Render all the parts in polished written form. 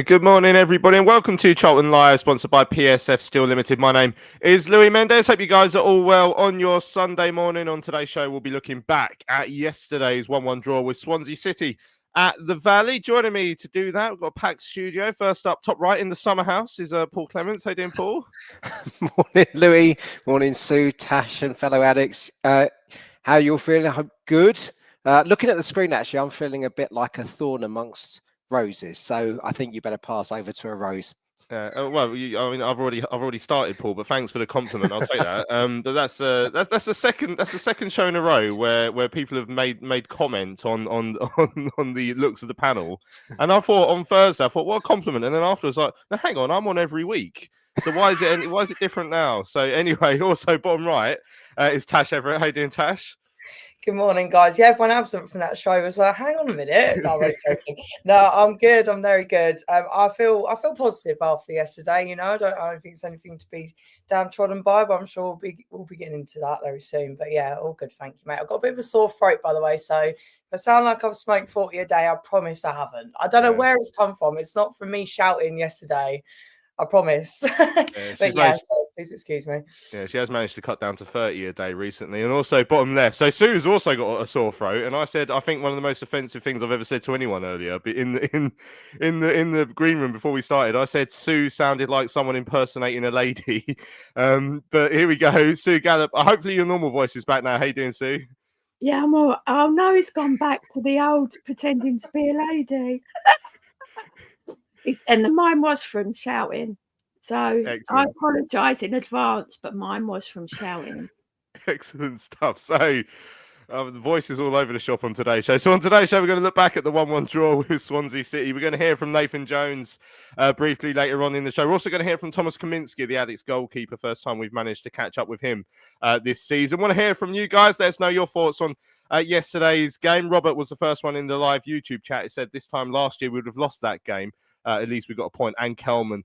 Good morning, everybody, and welcome to Charlton Live, sponsored by PSF Steel Limited. My name is Louis Mendes. Hope you guys are all well on your Sunday morning. On today's show, we'll be looking back at yesterday's 1-1 draw with Swansea City at the Valley. Joining me to do that, we've got a packed studio. First up, top right in the summer house is Paul Clements. How you doing, Paul? Morning, Louis. Morning, Sue, Tash, and fellow addicts. How you all feeling? I hope good. Looking at the screen, actually, I'm feeling a bit like a thorn amongst roses. So I think you better pass over to a rose. Well, I've already started, Paul. But thanks for the compliment. I'll take that. But that's the second show in a row where people have made comment on the looks of the panel, and I thought on Thursday, what a compliment, and then afterwards, like, no, hang on, I'm on every week. So why is it different now? So anyway, also bottom right is Tash Everett. How you doing, Tash? Good morning, guys. Yeah, everyone absent from that show was like, hang on a minute. No, no, I'm good. I'm very good. I feel positive after yesterday. You know, I don't think it's anything to be downtrodden by, but I'm sure we'll be getting into that very soon. But yeah, all good. Thank you, mate. I've got a bit of a sore throat, by the way. So if I sound like I've smoked 40 a day, I promise I haven't. I don't know where it's come from. It's not from me shouting yesterday. I promise. But yeah, so please excuse me. Yeah, she has managed to cut down to 30 a day recently. And also bottom left. So Sue's also got a sore throat. And I said, I think one of the most offensive things I've ever said to anyone earlier. But in the green room before we started, I said Sue sounded like someone impersonating a lady. But here we go. Sue Gallup. Hopefully your normal voice is back now. How you doing, Sue? Yeah, I'm all. Oh no, it's gone back to the old pretending to be a lady. And mine was from shouting. So excellent. I apologise in advance, but mine was from shouting. Excellent stuff. So the voice is all over the shop on today's show. So on today's show, we're going to look back at the 1-1 draw with Swansea City. We're going to hear from Nathan Jones briefly later on in the show. We're also going to hear from Thomas Kaminski, the Addicks goalkeeper. First time we've managed to catch up with him this season. Want to hear from you guys. Let us know your thoughts on yesterday's game. Robert was the first one in the live YouTube chat. He said this time last year we would have lost that game. At least we got a point, and Kelman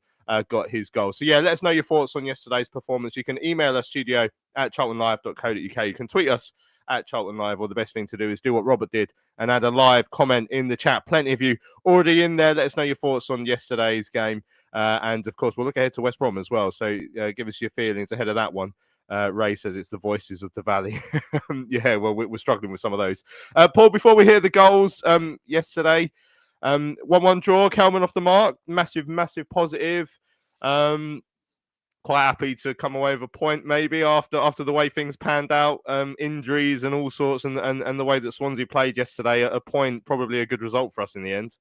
got his goal. So yeah, let us know your thoughts on yesterday's performance. You can email us studio@charltonlive.co.uk. You can tweet us at Charlton Live, or the best thing to do is do what Robert did and add a live comment in the chat. Plenty of you already in there. Let us know your thoughts on yesterday's game. And of course, we'll look ahead to West Brom as well. So give us your feelings ahead of that one. Ray says it's the voices of the Valley. Yeah, well, we're struggling with some of those. Paul, before we hear the goals yesterday, 1-1 draw, Kelman off the mark, massive positive. Quite happy to come away with a point maybe after the way things panned out, injuries and all sorts, and the way that Swansea played yesterday. A point, probably a good result for us in the end.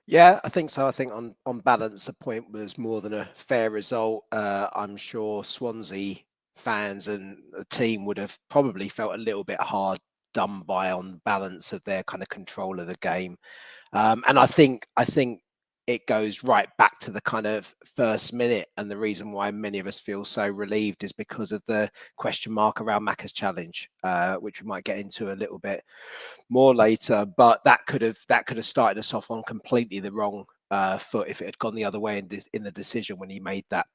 Yeah, I think so. I think on balance, the point was more than a fair result. I'm sure Swansea fans and the team would have probably felt a little bit hard done by on balance of their kind of control of the game. And I think it goes right back to the kind of first minute, and the reason why many of us feel so relieved is because of the question mark around Macca's challenge, which we might get into a little bit more later. But that could have started us off on completely the wrong foot if it had gone the other way in the decision when he made that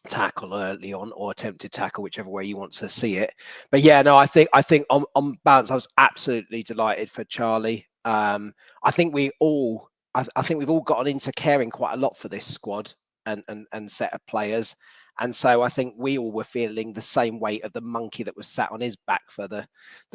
tackle early on, or attempted tackle, whichever way you want to see it. But yeah, no, I think on balance, I was absolutely delighted for Charlie. I think we've all gotten into caring quite a lot for this squad and set of players. And so I think we all were feeling the same weight of the monkey that was sat on his back for the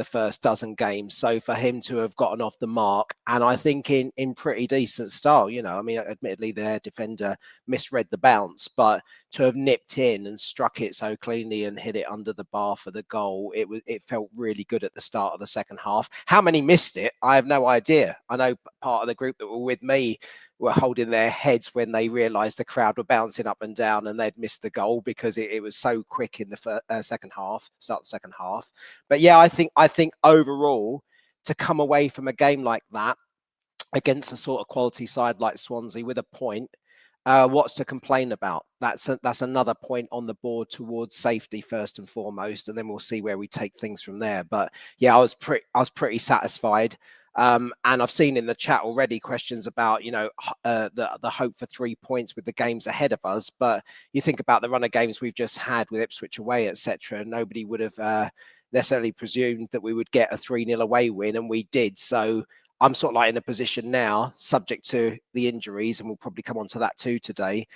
first dozen games. So for him to have gotten off the mark, and I think in pretty decent style, you know, I mean, admittedly their defender misread the bounce, but to have nipped in and struck it so cleanly and hit it under the bar for the goal, it felt really good at the start of the second half. How many missed it? I have no idea. I know part of the group that were with me were holding their heads when they realised the crowd were bouncing up and down and they'd missed the goal because it was so quick in the second half, start the second half. But yeah, I think overall, to come away from a game like that against a sort of quality side like Swansea with a point, what's to complain about? That's another point on the board towards safety first and foremost, and then we'll see where we take things from there. But yeah, I was pretty satisfied. And I've seen in the chat already questions about, you know, the hope for 3 points with the games ahead of us. But you think about the run of games we've just had with Ipswich away, etc. Nobody would have necessarily presumed that we would get a 3-0 away win, and we did. So I'm sort of like in a position now, subject to the injuries, and we'll probably come on to that too today.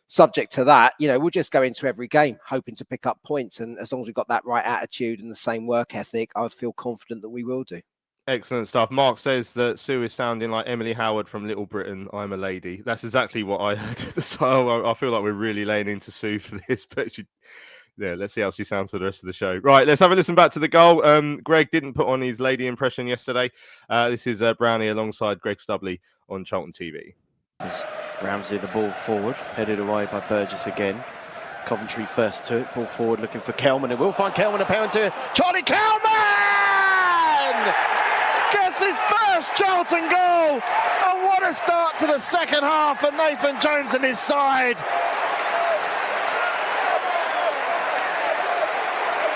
Subject to that, we'll just go into every game hoping to pick up points. And as long as we've got that right attitude and the same work ethic, I feel confident that we will do. Excellent stuff. Mark says that Sue is sounding like Emily Howard from Little Britain. I'm a lady. That's exactly what I heard at the start. I feel like we're really laying into Sue for this, but let's see how she sounds for the rest of the show. Right, let's have a listen back to the goal. Greg didn't put on his lady impression yesterday. This is Brownie alongside Greg Stubley on Charlton TV. Ramsey the ball forward, headed away by Burgess again. Coventry first to it, ball forward looking for Kelman. It will find Kelman apparent to Charlie Kelman! Gets his first Charlton goal! And what a start to the second half for Nathan Jones and his side.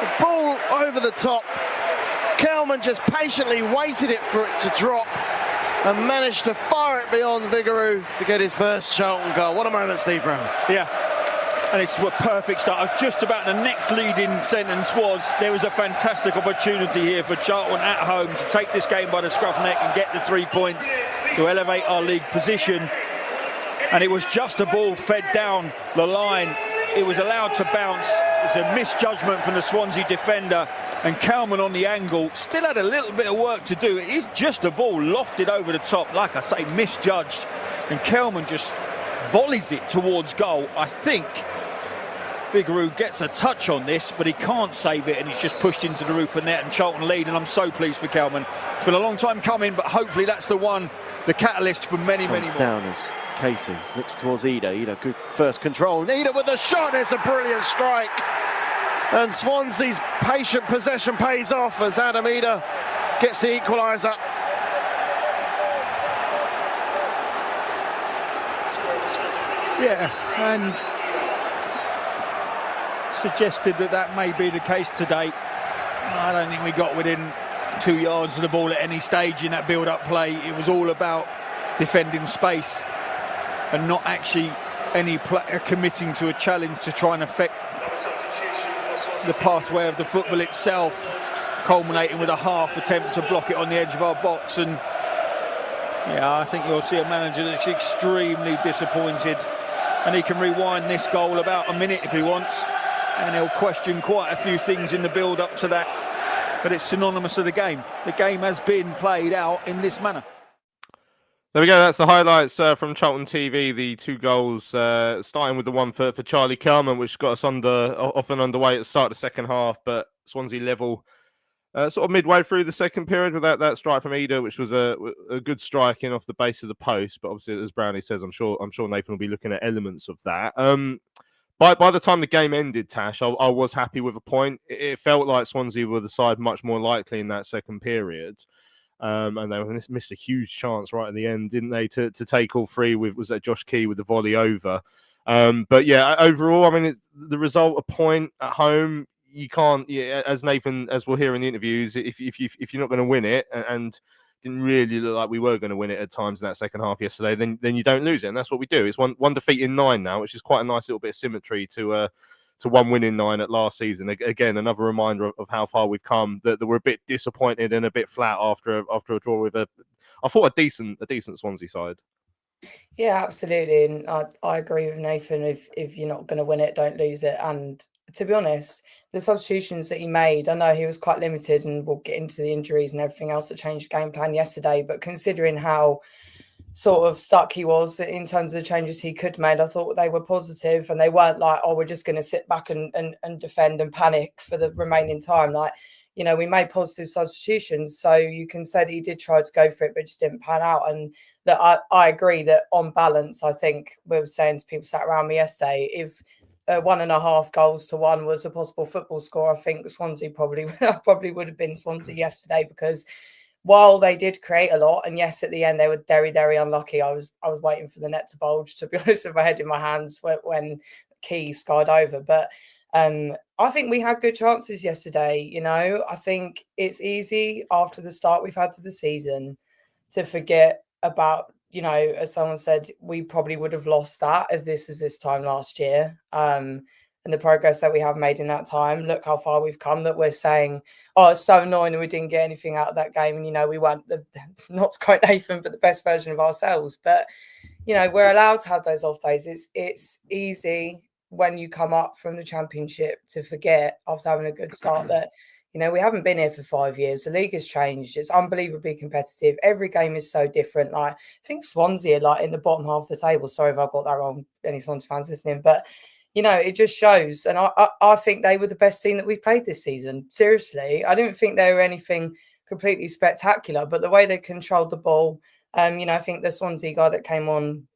The ball over the top. Kelman just patiently waited for it to drop and managed to fire it beyond Vigouroux to get his first Charlton goal. What a moment, Steve Brown. Yeah, and it's a perfect start. I was just about, the next leading sentence was, there was a fantastic opportunity here for Charlton at home to take this game by the scruff neck and get the 3 points to elevate our league position. And it was just a ball fed down the line. It was allowed to bounce. It was a misjudgment from the Swansea defender. And Kelman on the angle still had a little bit of work to do. It is just a ball lofted over the top, like I say, misjudged. And Kelman just volleys it towards goal. I think Vigouroux gets a touch on this, but he can't save it, and it's just pushed into the roof of net, and Charlton lead, and I'm so pleased for Kelman. It's been a long time coming, but hopefully that's the one, the catalyst for many more. Down as Casey looks towards Ida. Ida, good first control. And Ida with the shot, it's a brilliant strike. And Swansea's patient possession pays off as Adam Ida gets the equaliser. Yeah, and suggested that may be the case today. I don't think we got within 2 yards of the ball at any stage in that build-up play. It was all about defending space and not actually any player committing to a challenge to try and affect the pathway of the football itself, culminating with a half attempt to block it on the edge of our box. And yeah, I think you'll see a manager that's extremely disappointed, and he can rewind this goal about a minute if he wants, and he'll question quite a few things in the build up to that, but it's synonymous with the game. The game has been played out in this manner. There we go. That's the highlights from Charlton TV. The 2 goals, starting with the one for Charlie Kelman, which got us off and underway at the start of the second half. But Swansea level sort of midway through the second period with that strike from Ida, which was a good strike in off the base of the post. But obviously, as Brownie says, I'm sure Nathan will be looking at elements of that. By the time the game ended, Tash, I was happy with a point. It felt like Swansea were the side much more likely in that second period. And they missed a huge chance right at the end, didn't they, to take all 3 was that Josh Key with the volley over. But yeah, overall, I mean, the result, a point at home, you can't, as we'll hear in the interviews, if you're not going to win it, and didn't really look like we were going to win it at times in that second half yesterday, then you don't lose it. And that's what we do. It's one defeat in 9 now, which is quite a nice little bit of symmetry to 1 win in 9 at last season. Again, another reminder of how far we've come. That we're a bit disappointed and a bit flat after a draw with a decent Swansea side. Yeah, absolutely, and I agree with Nathan. If you're not going to win it, don't lose it. And to be honest, the substitutions that he made, I know he was quite limited, and we'll get into the injuries and everything else that changed the game plan yesterday. But considering how sort of stuck he was in terms of the changes he could make, I thought they were positive, and they weren't like, oh, we're just going to sit back and defend and panic for the remaining time. Like, we made positive substitutions, so you can say that he did try to go for it, but just didn't pan out. And that I agree that on balance, I think we were saying to people sat around me yesterday, if 1.5 goals to 1 was a possible football score, I think Swansea probably would have been Swansea yesterday, because while they did create a lot, and yes, at the end they were very, very unlucky. I was waiting for the net to bulge, to be honest, with my head in my hands when Key skied over. But I think we had good chances yesterday. I think it's easy after the start we've had to the season to forget about, as someone said, we probably would have lost that if this was this time last year. And and the progress that we have made in that time. Look how far we've come, that we're saying, oh, it's so annoying that we didn't get anything out of that game. And, you know, we weren't, not to quote Nathan, but the best version of ourselves. But, you know, we're allowed to have those off days. It's easy when you come up from the Championship to forget, after having a good start, that, you know, we haven't been here for 5 years. The league has changed. It's unbelievably competitive. Every game is so different. Like, I think Swansea are like in the bottom half of the table. Sorry if I got that wrong, any Swansea fans listening. But, you know, it just shows. And I think they were the best team that we've played this season. Seriously. I didn't think they were anything completely spectacular, but the way they controlled the ball, you know, I think the Swansea guy that came on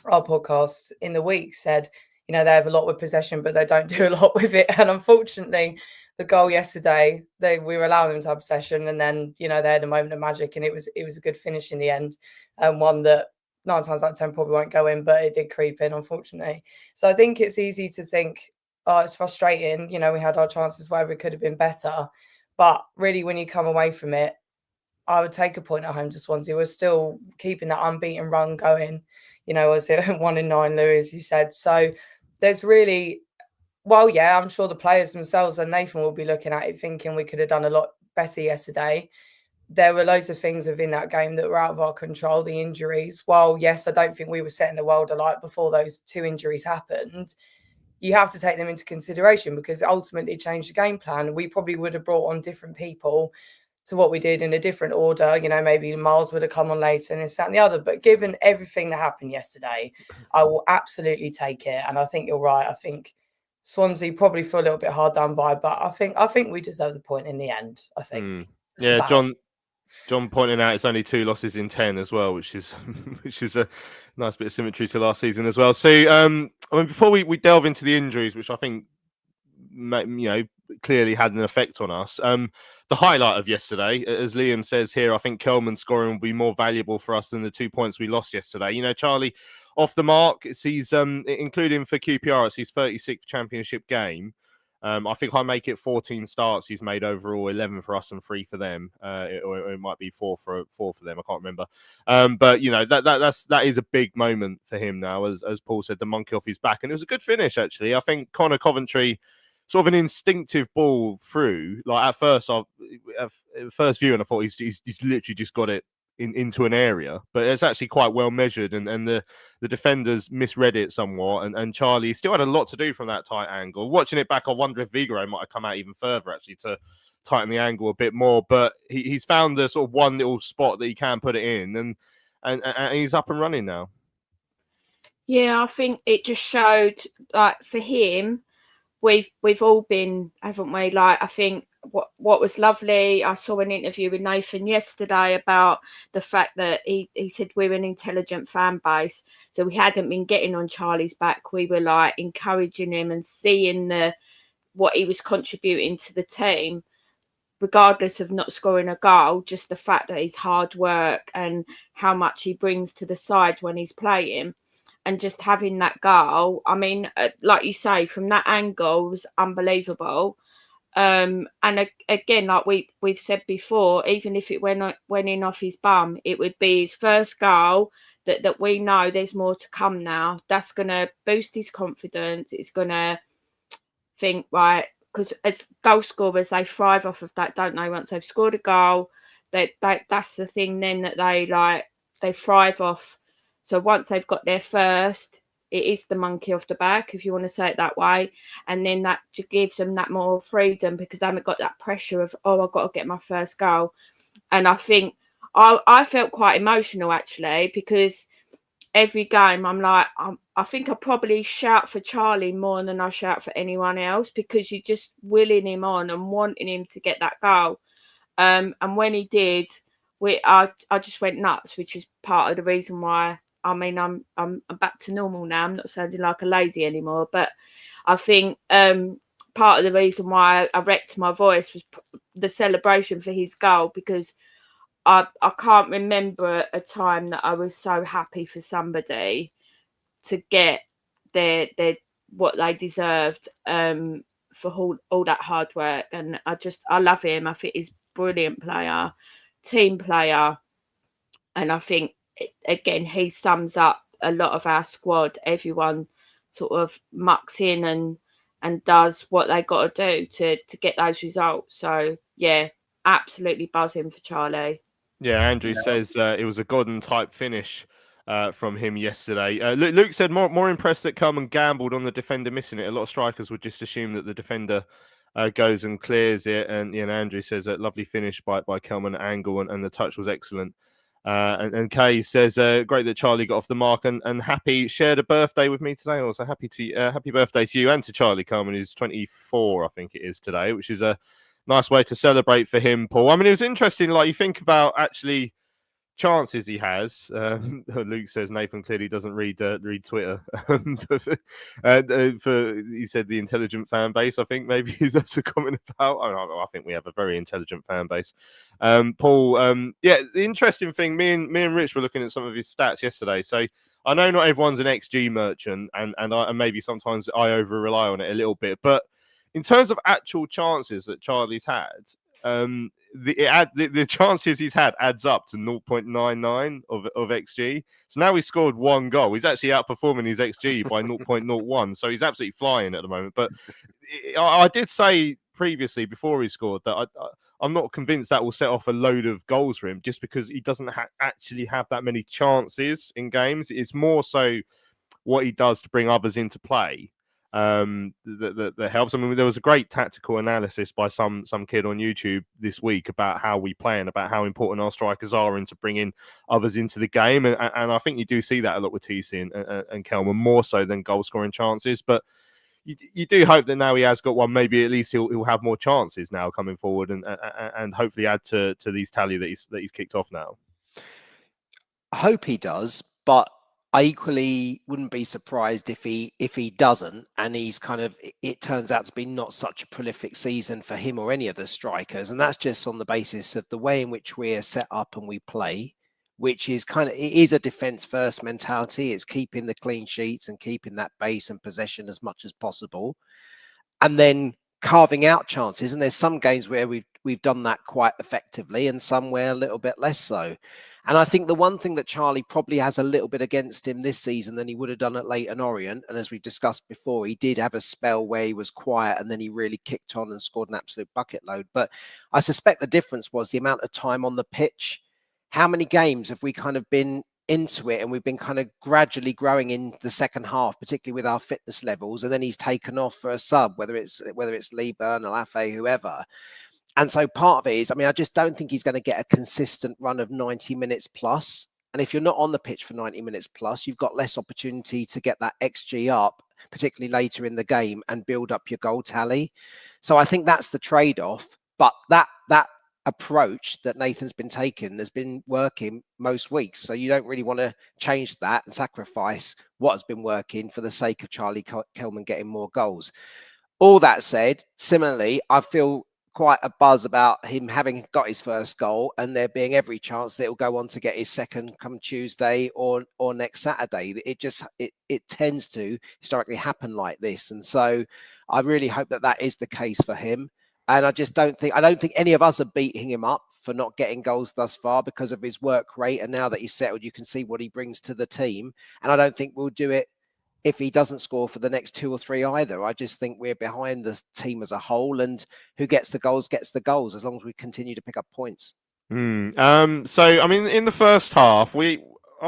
our podcast in the week said, you know, they have a lot with possession, but they don't do a lot with it. And unfortunately, the goal yesterday, we were allowing them to have possession, and then, you know, they had a moment of magic, and it was a good finish in the end, and one that 9 times out of 10 probably won't go in, but it did creep in, unfortunately. So I think it's easy to think, oh, it's frustrating. You know, we had our chances, wherever it could have been better. But really, when you come away from it, I would take a point at home to Swansea. We're still keeping that unbeaten run going. You know, was it 1 in 9, Louis, as you said. So there's really, well, yeah, I'm sure the players themselves and Nathan will be looking at it thinking we could have done a lot better yesterday. There were loads of things within that game that were out of our control, the injuries. While, yes, I don't think we were setting the world alight before those 2 injuries happened, you have to take them into consideration, because it ultimately changed the game plan. We probably would have brought on different people to what we did in a different order. You know, maybe Miles would have come on later and this, that, and the other. But given everything that happened yesterday, I will absolutely take it. And I think you're right. I think Swansea probably feel a little bit hard done by, but I think we deserve the point in the end. I think. Yeah, John pointing out it's only 2 losses in 10 as well, which is a nice bit of symmetry to last season as well. So, I mean, before we delve into the injuries, which I think, you know, clearly had an effect on us. The highlight of yesterday, as Liam says here, I think Kelman scoring will be more valuable for us than the 2 points we lost yesterday. You know, Charlie, off the mark, he's including for QPR, it's his 36th Championship game. I think I make it 14 starts. He's made overall 11 for us and 3 for them, or it might be 4 for them. I can't remember. But you know, that is a big moment for him now. As Paul said, the monkey off his back, and it was a good finish actually. I think Connor Coventry, sort of an instinctive ball through. Like at first view, and I thought he's literally just got it into an area, but it's actually quite well measured, and the defenders misread it somewhat, and Charlie still had a lot to do from that tight angle. Watching it back, I wonder if Vigaro might have come out even further actually to tighten the angle a bit more, but he's found the sort of one little spot that he can put it in, and he's up and running now. Yeah, I think it just showed, like, for him, we've all been, haven't we? Like, I think what was lovely, I saw an interview with Nathan yesterday about the fact that he said we're an intelligent fan base, so we hadn't been getting on Charlie's back. We were like encouraging him and seeing what he was contributing to the team, regardless of not scoring a goal. Just the fact that his hard work and how much he brings to the side when he's playing. And just having that goal, I mean, like you say, from that angle was unbelievable. And again, like we've said before, even if it went in off his bum, it would be his first goal that we know there's more to come now. That's going to boost his confidence. It's going to think, right, because as goal scorers, they thrive off of that, don't they? Once they've scored a goal, that's the thing then that they thrive off. So once they've got their first, it is the monkey off the back, if you want to say it that way. And then that gives them that more freedom, because they haven't got that pressure of, oh, I've got to get my first goal. And I think I felt quite emotional, actually, because every game I'm like, I think I probably shout for Charlie more than I shout for anyone else, because you're just willing him on and wanting him to get that goal. And when he did, I just went nuts, which is part of the reason why. I mean, I'm back to normal now. I'm not sounding like a lady anymore, but I think part of the reason why I wrecked my voice was the celebration for his goal, because I can't remember a time that I was so happy for somebody to get their what they deserved for all that hard work. And I love him. I think he's a brilliant player, team player, and I think, again, he sums up a lot of our squad. Everyone sort of mucks in and does what they got to do to get those results. So yeah, absolutely buzzing for Charlie. Yeah, Andrew says it was a Godden type finish from him yesterday. Luke said more impressed that Kelman gambled on the defender missing it. A lot of strikers would just assume that the defender goes and clears it. And Andrew says a lovely finish by Kelman angle, and the touch was excellent. And Kay says great that Charlie got off the mark, and happy shared a birthday with me today. Also happy birthday to you and to Charlie Kelman, who's 24, I think it is today, which is a nice way to celebrate for him, Paul. I mean, it was interesting. Like, you think about actually chances he has. Luke says Nathan clearly doesn't read Twitter. He said the intelligent fan base. I think maybe he's also comment about. I think we have a very intelligent fan base. Paul. Yeah, the interesting thing. Me and Rich were looking at some of his stats yesterday. So I know not everyone's an XG merchant, and maybe sometimes I over rely on it a little bit, but in terms of actual chances that Charlie's had, the chances he's had adds up to 0.99 of XG. So now he's scored one goal. He's actually outperforming his XG by 0.01. So he's absolutely flying at the moment. But I did say previously, before he scored, that I'm not convinced that will set off a load of goals for him, just because he doesn't actually have that many chances in games. It's more so what he does to bring others into play that helps. I mean, there was a great tactical analysis by some kid on YouTube this week about how we play and about how important our strikers are into bringing others into the game, and I think you do see that a lot with TC and Kelman, more so than goal scoring chances. But you do hope that now he has got one, maybe at least he'll have more chances now coming forward, and hopefully add to these tally that he's kicked off now. I hope he does, but I equally wouldn't be surprised if he doesn't, and he's it turns out to be not such a prolific season for him or any of the strikers, and that's just on the basis of the way in which we're set up and we play, which is it is a defence first mentality. It's keeping the clean sheets and keeping that base and possession as much as possible, and then carving out chances. And there's some games where we've done that quite effectively, and some where a little bit less so. And I think the one thing that Charlie probably has a little bit against him this season than he would have done at Leyton Orient, and as we discussed before, he did have a spell where he was quiet and then he really kicked on and scored an absolute bucket load. But I suspect the difference was the amount of time on the pitch. How many games have we been into it, and we've been gradually growing in the second half, particularly with our fitness levels, and then he's taken off for a sub, whether it's Lee Byrne or Laffey, whoever. And so part of it is, I just don't think he's going to get a consistent run of 90 minutes plus. And if you're not on the pitch for 90 minutes plus, you've got less opportunity to get that XG up, particularly later in the game, and build up your goal tally. So I think that's the trade-off. But that approach that Nathan's been taking has been working most weeks. So you don't really want to change that and sacrifice what has been working for the sake of Charlie Kelman getting more goals. All that said, similarly, I feel quite a buzz about him having got his first goal, and there being every chance that he'll go on to get his second come Tuesday or next Saturday. It tends to historically happen like this, and so I really hope that is the case for him. And I don't think any of us are beating him up for not getting goals thus far because of his work rate. And now that he's settled, you can see what he brings to the team. And I don't think we'll do it if he doesn't score for the next 2 or 3 either. I just think we're behind the team as a whole, and who gets the goals, as long as we continue to pick up points. So, I mean, in the first half, I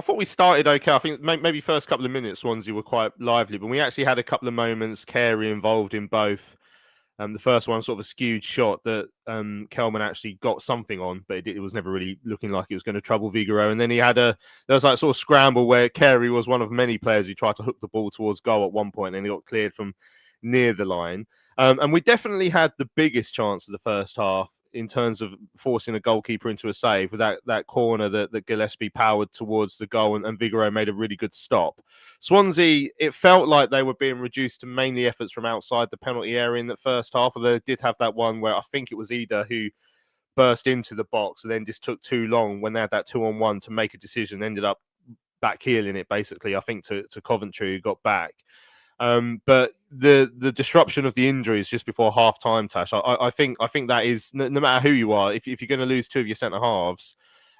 thought we started okay. I think maybe first couple of minutes, Swansea were quite lively, but we actually had a couple of moments, Carey involved in both. The first one, sort of a skewed shot that Kelman actually got something on, but it was never really looking like it was going to trouble Vigouroux. And then there was like sort of scramble where Carey was one of many players who tried to hook the ball towards goal at one point, and he got cleared from near the line. And we definitely had the biggest chance of the first half in terms of forcing a goalkeeper into a save with that corner that Gillespie powered towards the goal, and Vigouroux made a really good stop. Swansea, it felt like they were being reduced to mainly efforts from outside the penalty area in the first half, although they did have that one where I think it was Ida who burst into the box and then just took too long when they had that 2-on-1 to make a decision, ended up back heeling it basically, I think, to Coventry, who got back. But the disruption of the injuries just before half time, Tash, I think that is, no matter who you are, if you're going to lose 2 of your centre halves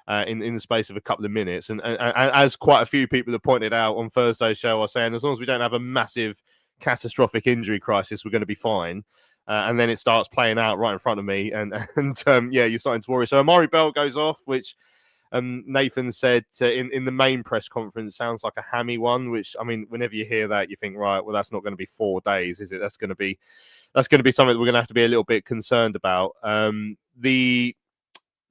in the space of a couple of minutes, and as quite a few people have pointed out on Thursday's show, are saying as long as we don't have a massive catastrophic injury crisis, we're going to be fine. And then it starts playing out right in front of me, and yeah, you're starting to worry. So Amari Bell goes off, which Nathan said in the main press conference sounds like a hammy one. Which, I mean, whenever you hear that, you think, right, well, that's not going to be 4 days, is it? That's going to be something that we're going to have to be a little bit concerned about. The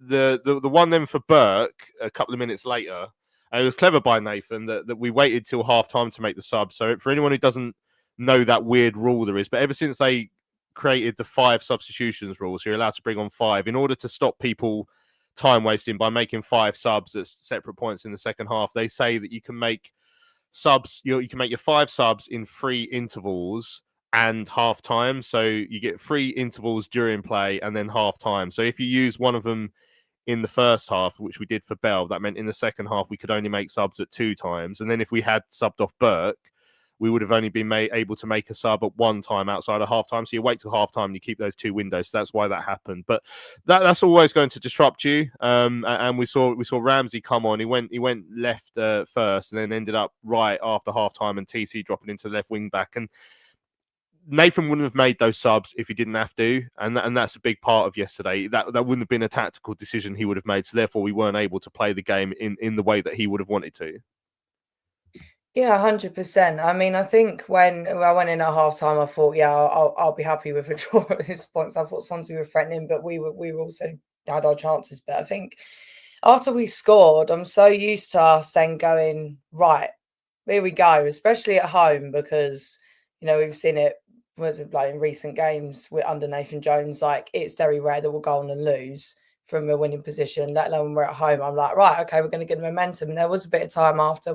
one then for Burke a couple of minutes later, it was clever by Nathan that we waited till half time to make the sub. So for anyone who doesn't know that weird rule there is, but ever since they created the 5 substitutions rule, so you're allowed to bring on 5 in order to stop people time wasting by making 5 subs at separate points in the second half. They say that you can make subs, you can make your 5 subs in 3 intervals and half time. So you get 3 intervals during play and then half time. So if you use one of them in the first half, which we did for Bell, that meant in the second half we could only make subs at 2 times. And then if we had subbed off Burke, we would have only been able to make a sub at 1 time outside of half time. So you wait till half time and you keep those 2 windows. So that's why that happened. But that's always going to disrupt you. And we saw Ramsey come on. He went left first and then ended up right after half time, and TC dropping into the left wing back. And Nathan wouldn't have made those subs if he didn't have to, and that's a big part of yesterday. That wouldn't have been a tactical decision he would have made. So therefore, we weren't able to play the game in the way that he would have wanted to. Yeah, 100%. I mean, I think when I went in at half time, I thought, yeah, I'll be happy with a draw at this point. So I thought Swansea were threatening, but we were also had our chances. But I think after we scored, I'm so used to us then going, right, here we go, especially at home, because, you know, we've seen it like in recent games under Nathan Jones. Like, it's very rare that we'll go on and lose from a winning position, let alone when we're at home. I'm like, right, okay, we're going to get the momentum. And there was a bit of time after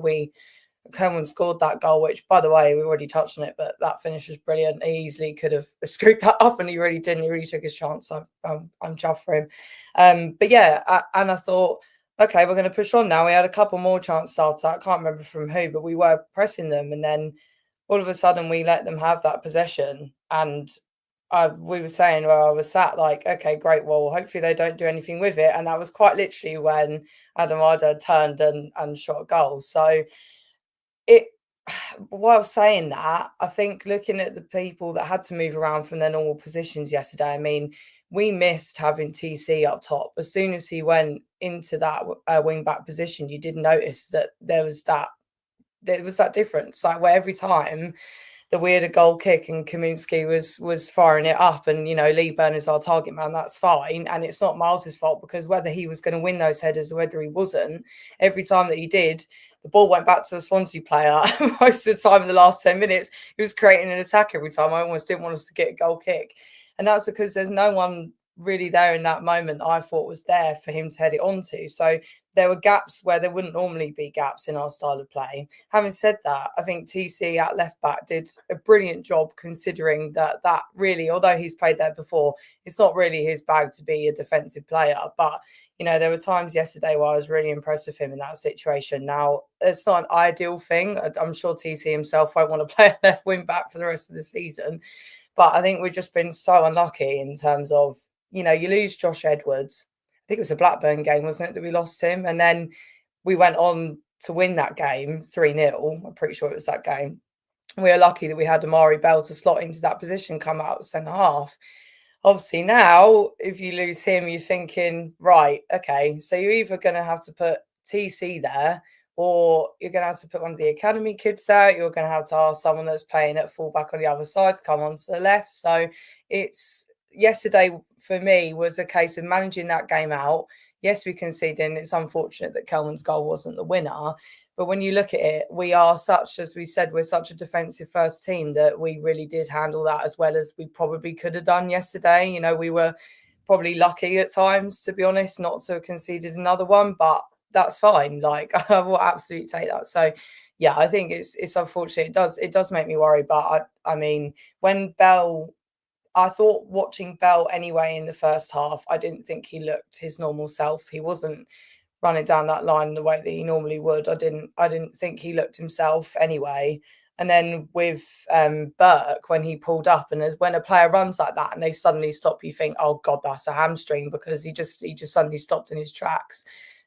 Kelman scored that goal, which, by the way, we already touched on it, but that finish was brilliant. He easily could have screwed that up, and he really didn't. He really took his chance. So I'm chuffed for him. But yeah, and I thought, okay, we're going to push on now. We had a couple more chances after. I can't remember from who, but we were pressing them, and then all of a sudden we let them have that possession. And we were saying, well, I was sat like, okay, great. Well, hopefully they don't do anything with it. And that was quite literally when Adam Arda turned and shot a goal. So while saying that, I think looking at the people that had to move around from their normal positions yesterday, I mean, we missed having TC up top. As soon as he went into that wing back position, you did notice that there was that difference, like where every time that we had a goal kick and Kaminski was firing it up, and, you know, Lee Byrne is our target man, that's fine. And it's not Miles's fault, because whether he was going to win those headers or whether he wasn't, every time that he did, the ball went back to the Swansea player. Most of the time in the last 10 minutes, he was creating an attack every time. I almost didn't want us to get a goal kick. And that's because there's no one really there in that moment I thought was there for him to head it onto. So there were gaps where there wouldn't normally be gaps in our style of play. Having said that, I think TC at left back did a brilliant job, considering that really, although he's played there before, it's not really his bag to be a defensive player. But, you know, there were times yesterday where I was really impressed with him in that situation. Now, it's not an ideal thing. I'm sure TC himself won't want to play a left wing back for the rest of the season. But I think we've just been so unlucky in terms of, you know, you lose Josh Edwards. I think it was a Blackburn game, wasn't it, that we lost him? And then we went on to win that game 3-0. I'm pretty sure it was that game. We were lucky that we had Amari Bell to slot into that position, come out centre half. Obviously now, if you lose him, you're thinking, right, okay, so you're either going to have to put TC there, or you're going to have to put one of the academy kids out. You're going to have to ask someone that's playing at fullback on the other side to come on to the left. So yesterday for me was a case of managing that game out. Yes, we conceded, and it's unfortunate that Kelman's goal wasn't the winner. But when you look at it, we are such, as we said, we're such a defensive first team that we really did handle that as well as we probably could have done yesterday. You know, we were probably lucky at times, to be honest, not to have conceded another one, but that's fine. Like, I will absolutely take that. So, yeah, I think it's unfortunate. It does make me worry. But I mean, when Bell, I thought watching Bell anyway in the first half, I didn't think he looked his normal self. He wasn't running down that line the way that he normally would. I didn't think he looked himself anyway. And then with Burke, when he pulled up, and when a player runs like that and they suddenly stop, you think, oh God, that's a hamstring, because he just suddenly stopped in his tracks.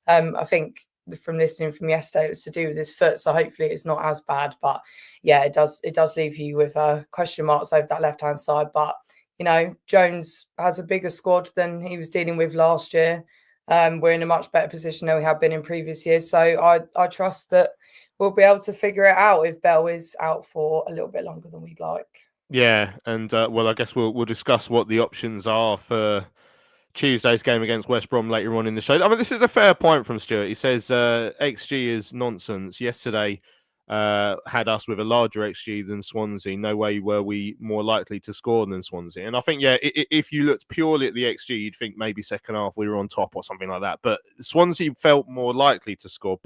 I think from listening from yesterday, it was to do with his foot. So hopefully it's not as bad. But yeah, it does leave you with question marks over that left hand side. But you know, Jones has a bigger squad than he was dealing with last year. We're in a much better position than we have been in previous years. So I trust that we'll be able to figure it out if Bell is out for a little bit longer than we'd like. Yeah, and well, I guess we'll discuss what the options are for Tuesday's game against West Brom later on in the show. I mean, this is a fair point from Stuart. He says XG is nonsense. Yesterday had us with a larger XG than Swansea. No way were we more likely to score than Swansea. And I think, yeah, if you looked purely at the XG, you'd think maybe second half we were on top or something like that. But Swansea felt more likely to score.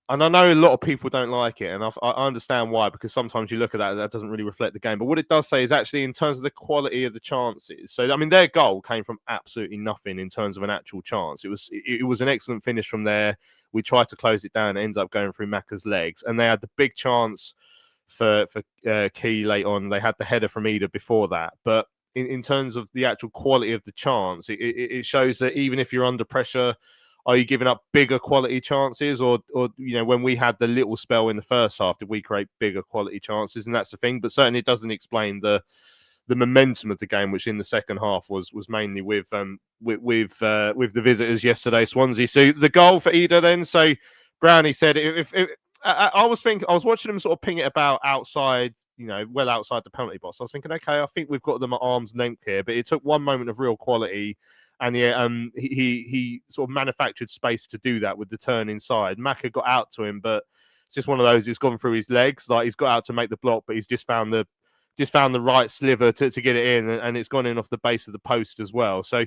And I know a lot of people don't like it, and I understand why, because sometimes you look at that doesn't really reflect the game. But what it does say is actually in terms of the quality of the chances. So, I mean, their goal came from absolutely nothing in terms of an actual chance. It was an excellent finish from there. We tried to close it down. It ends up going through Macca's legs. And they had the big chance for Key late on. They had the header from Ida before that. But in terms of the actual quality of the chance, it shows that even if you're under pressure, are you giving up bigger quality chances, or you know, when we had the little spell in the first half, did we create bigger quality chances? And that's the thing. But certainly, it doesn't explain the momentum of the game, which in the second half was mainly with the visitors yesterday, Swansea. So the goal for Ida then. So Brownie said, if I was watching them sort of ping it about outside, you know, well outside the penalty box. I was thinking, okay, I think we've got them at arm's length here, but it took one moment of real quality. And yeah, he sort of manufactured space to do that with the turn inside. Macca got out to him, but it's just one of those. It's gone through his legs. Like, he's got out to make the block, but he's just found the right sliver to get it in, and it's gone in off the base of the post as well. So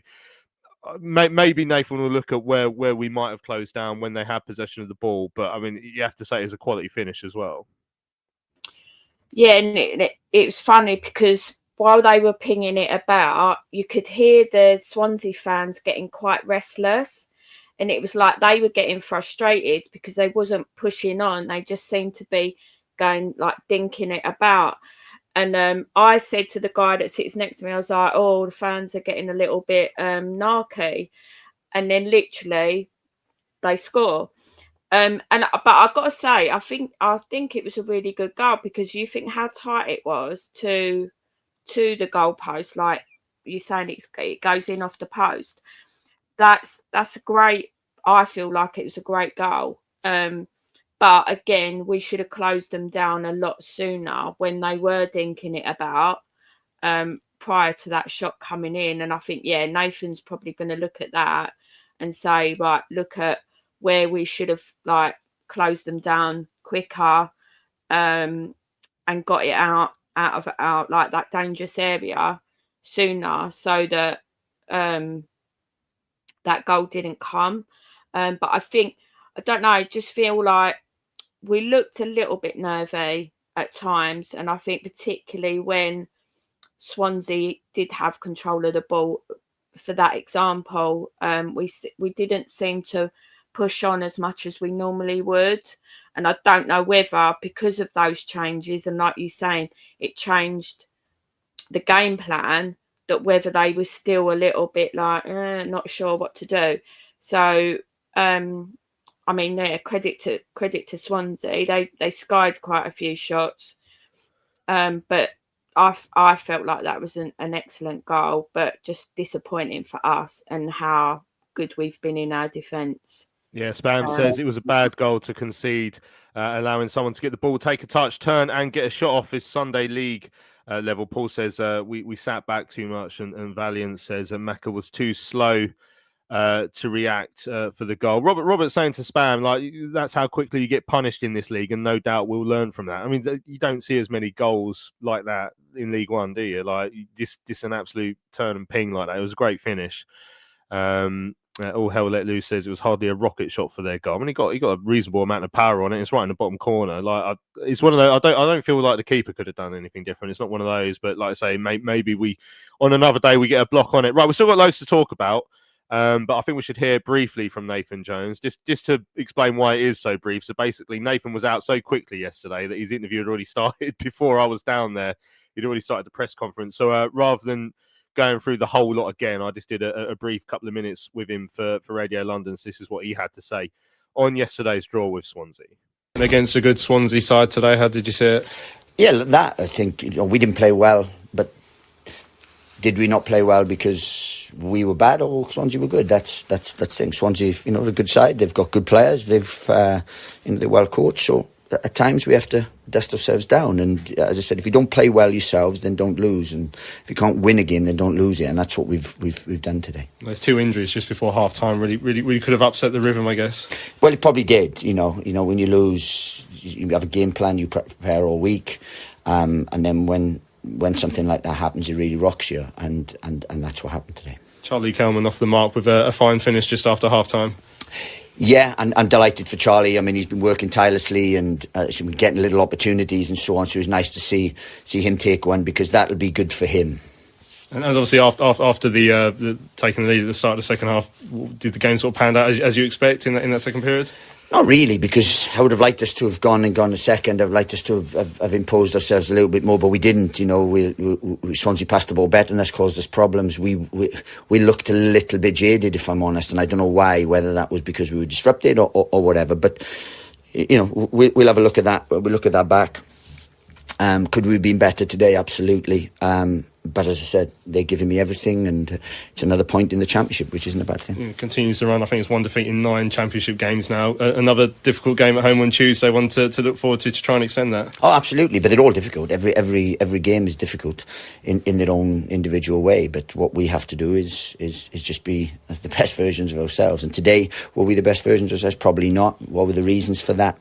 maybe Nathan will look at where we might have closed down when they had possession of the ball. But I mean, you have to say it's a quality finish as well. Yeah, and it was funny because while they were pinging it about, you could hear the Swansea fans getting quite restless. And it was like they were getting frustrated because they wasn't pushing on. They just seemed to be going, like, dinking it about. And I said to the guy that sits next to me, I was like, oh, the fans are getting a little bit narky. And then literally they score. But I've got to say, I think it was a really good goal, because you think how tight it was to the goalpost, like you're saying, it goes in off the post. That's a great. I feel like it was a great goal. But again, we should have closed them down a lot sooner when they were dinking it about prior to that shot coming in. And I think, yeah, Nathan's probably going to look at that and say, right, look at where we should have like closed them down quicker and got it out of like that dangerous area sooner, so that that goal didn't come. But I think, I don't know, I just feel like we looked a little bit nervy at times, and I think particularly when Swansea did have control of the ball, for that example, we didn't seem to push on as much as we normally would. And I don't know whether because of those changes, and like you're saying, it changed the game plan, that whether they were still a little bit like, not sure what to do. So, I mean, yeah, credit to Swansea. They skied quite a few shots. But I felt like that was an excellent goal, but just disappointing for us and how good we've been in our defence. Yeah, Spam says it was a bad goal to concede, allowing someone to get the ball, take a touch, turn and get a shot off his Sunday league level. Paul says we sat back too much, and Valiant says Macca was too slow to react for the goal. Robert's saying to Spam, like, that's how quickly you get punished in this league, and no doubt we'll learn from that. I mean, you don't see as many goals like that in League One, do you? Like, just an absolute turn and ping like that. It was a great finish. All Hell Let Loose says it was hardly a rocket shot for their goal. I mean, he got a reasonable amount of power on it. It's right in the bottom corner. Like, it's one of those. I don't feel like the keeper could have done anything different. It's not one of those. But like I say, maybe we on another day we get a block on it. Right, we've still got loads to talk about. But I think we should hear briefly from Nathan Jones, just to explain why it is so brief. So basically, Nathan was out so quickly yesterday that his interview had already started before I was down there. He'd already started the press conference. So rather than going through the whole lot again, I just did a brief couple of minutes with him for Radio London. So this is what he had to say on yesterday's draw with Swansea. And against a good Swansea side today, how did you see it? Yeah, that I think we didn't play well, but did we not play well because we were bad or Swansea were good? That's the thing. Swansea, they're a good side. They've got good players. They're well coached. So at times we have to dust ourselves down. And as I said, if you don't play well yourselves, then don't lose. And if you can't win a game, then don't lose it. And that's what we've done today. Those 2 injuries just before half time really could have upset the rhythm, I guess. Well, it probably did. When you lose, you have a game plan, you prepare all week, and then when something like that happens, it really rocks you, and that's what happened today. Charlie Kelman off the mark with a fine finish just after half time. Yeah, and I'm delighted for Charlie. I mean, he's been working tirelessly and he's been getting little opportunities and so on. So it was nice to see him take one, because that'll be good for him. And obviously after the taking the lead at the start of the second half, did the game sort of pan out as you expect in that second period? Not really, because I would have liked us to have gone a second. I'd liked us to have imposed ourselves a little bit more, but we didn't. Swansea passed the ball better and that's caused us problems. We looked a little bit jaded, if I'm honest, and I don't know why, whether that was because we were disrupted or whatever. But we'll have a look at that. We'll look at that back. Could we have been better today? Absolutely. But as I said, they're giving me everything, and it's another point in the Championship, which isn't a bad thing. Continues to run. I think it's 1 defeat in 9 Championship games now. Another difficult game at home on Tuesday, one to look forward to try and extend that. Oh, absolutely. But they're all difficult. Every game is difficult in their own individual way. But what we have to do is just be the best versions of ourselves. And today, were we the best versions of ourselves? Probably not. What were the reasons for that?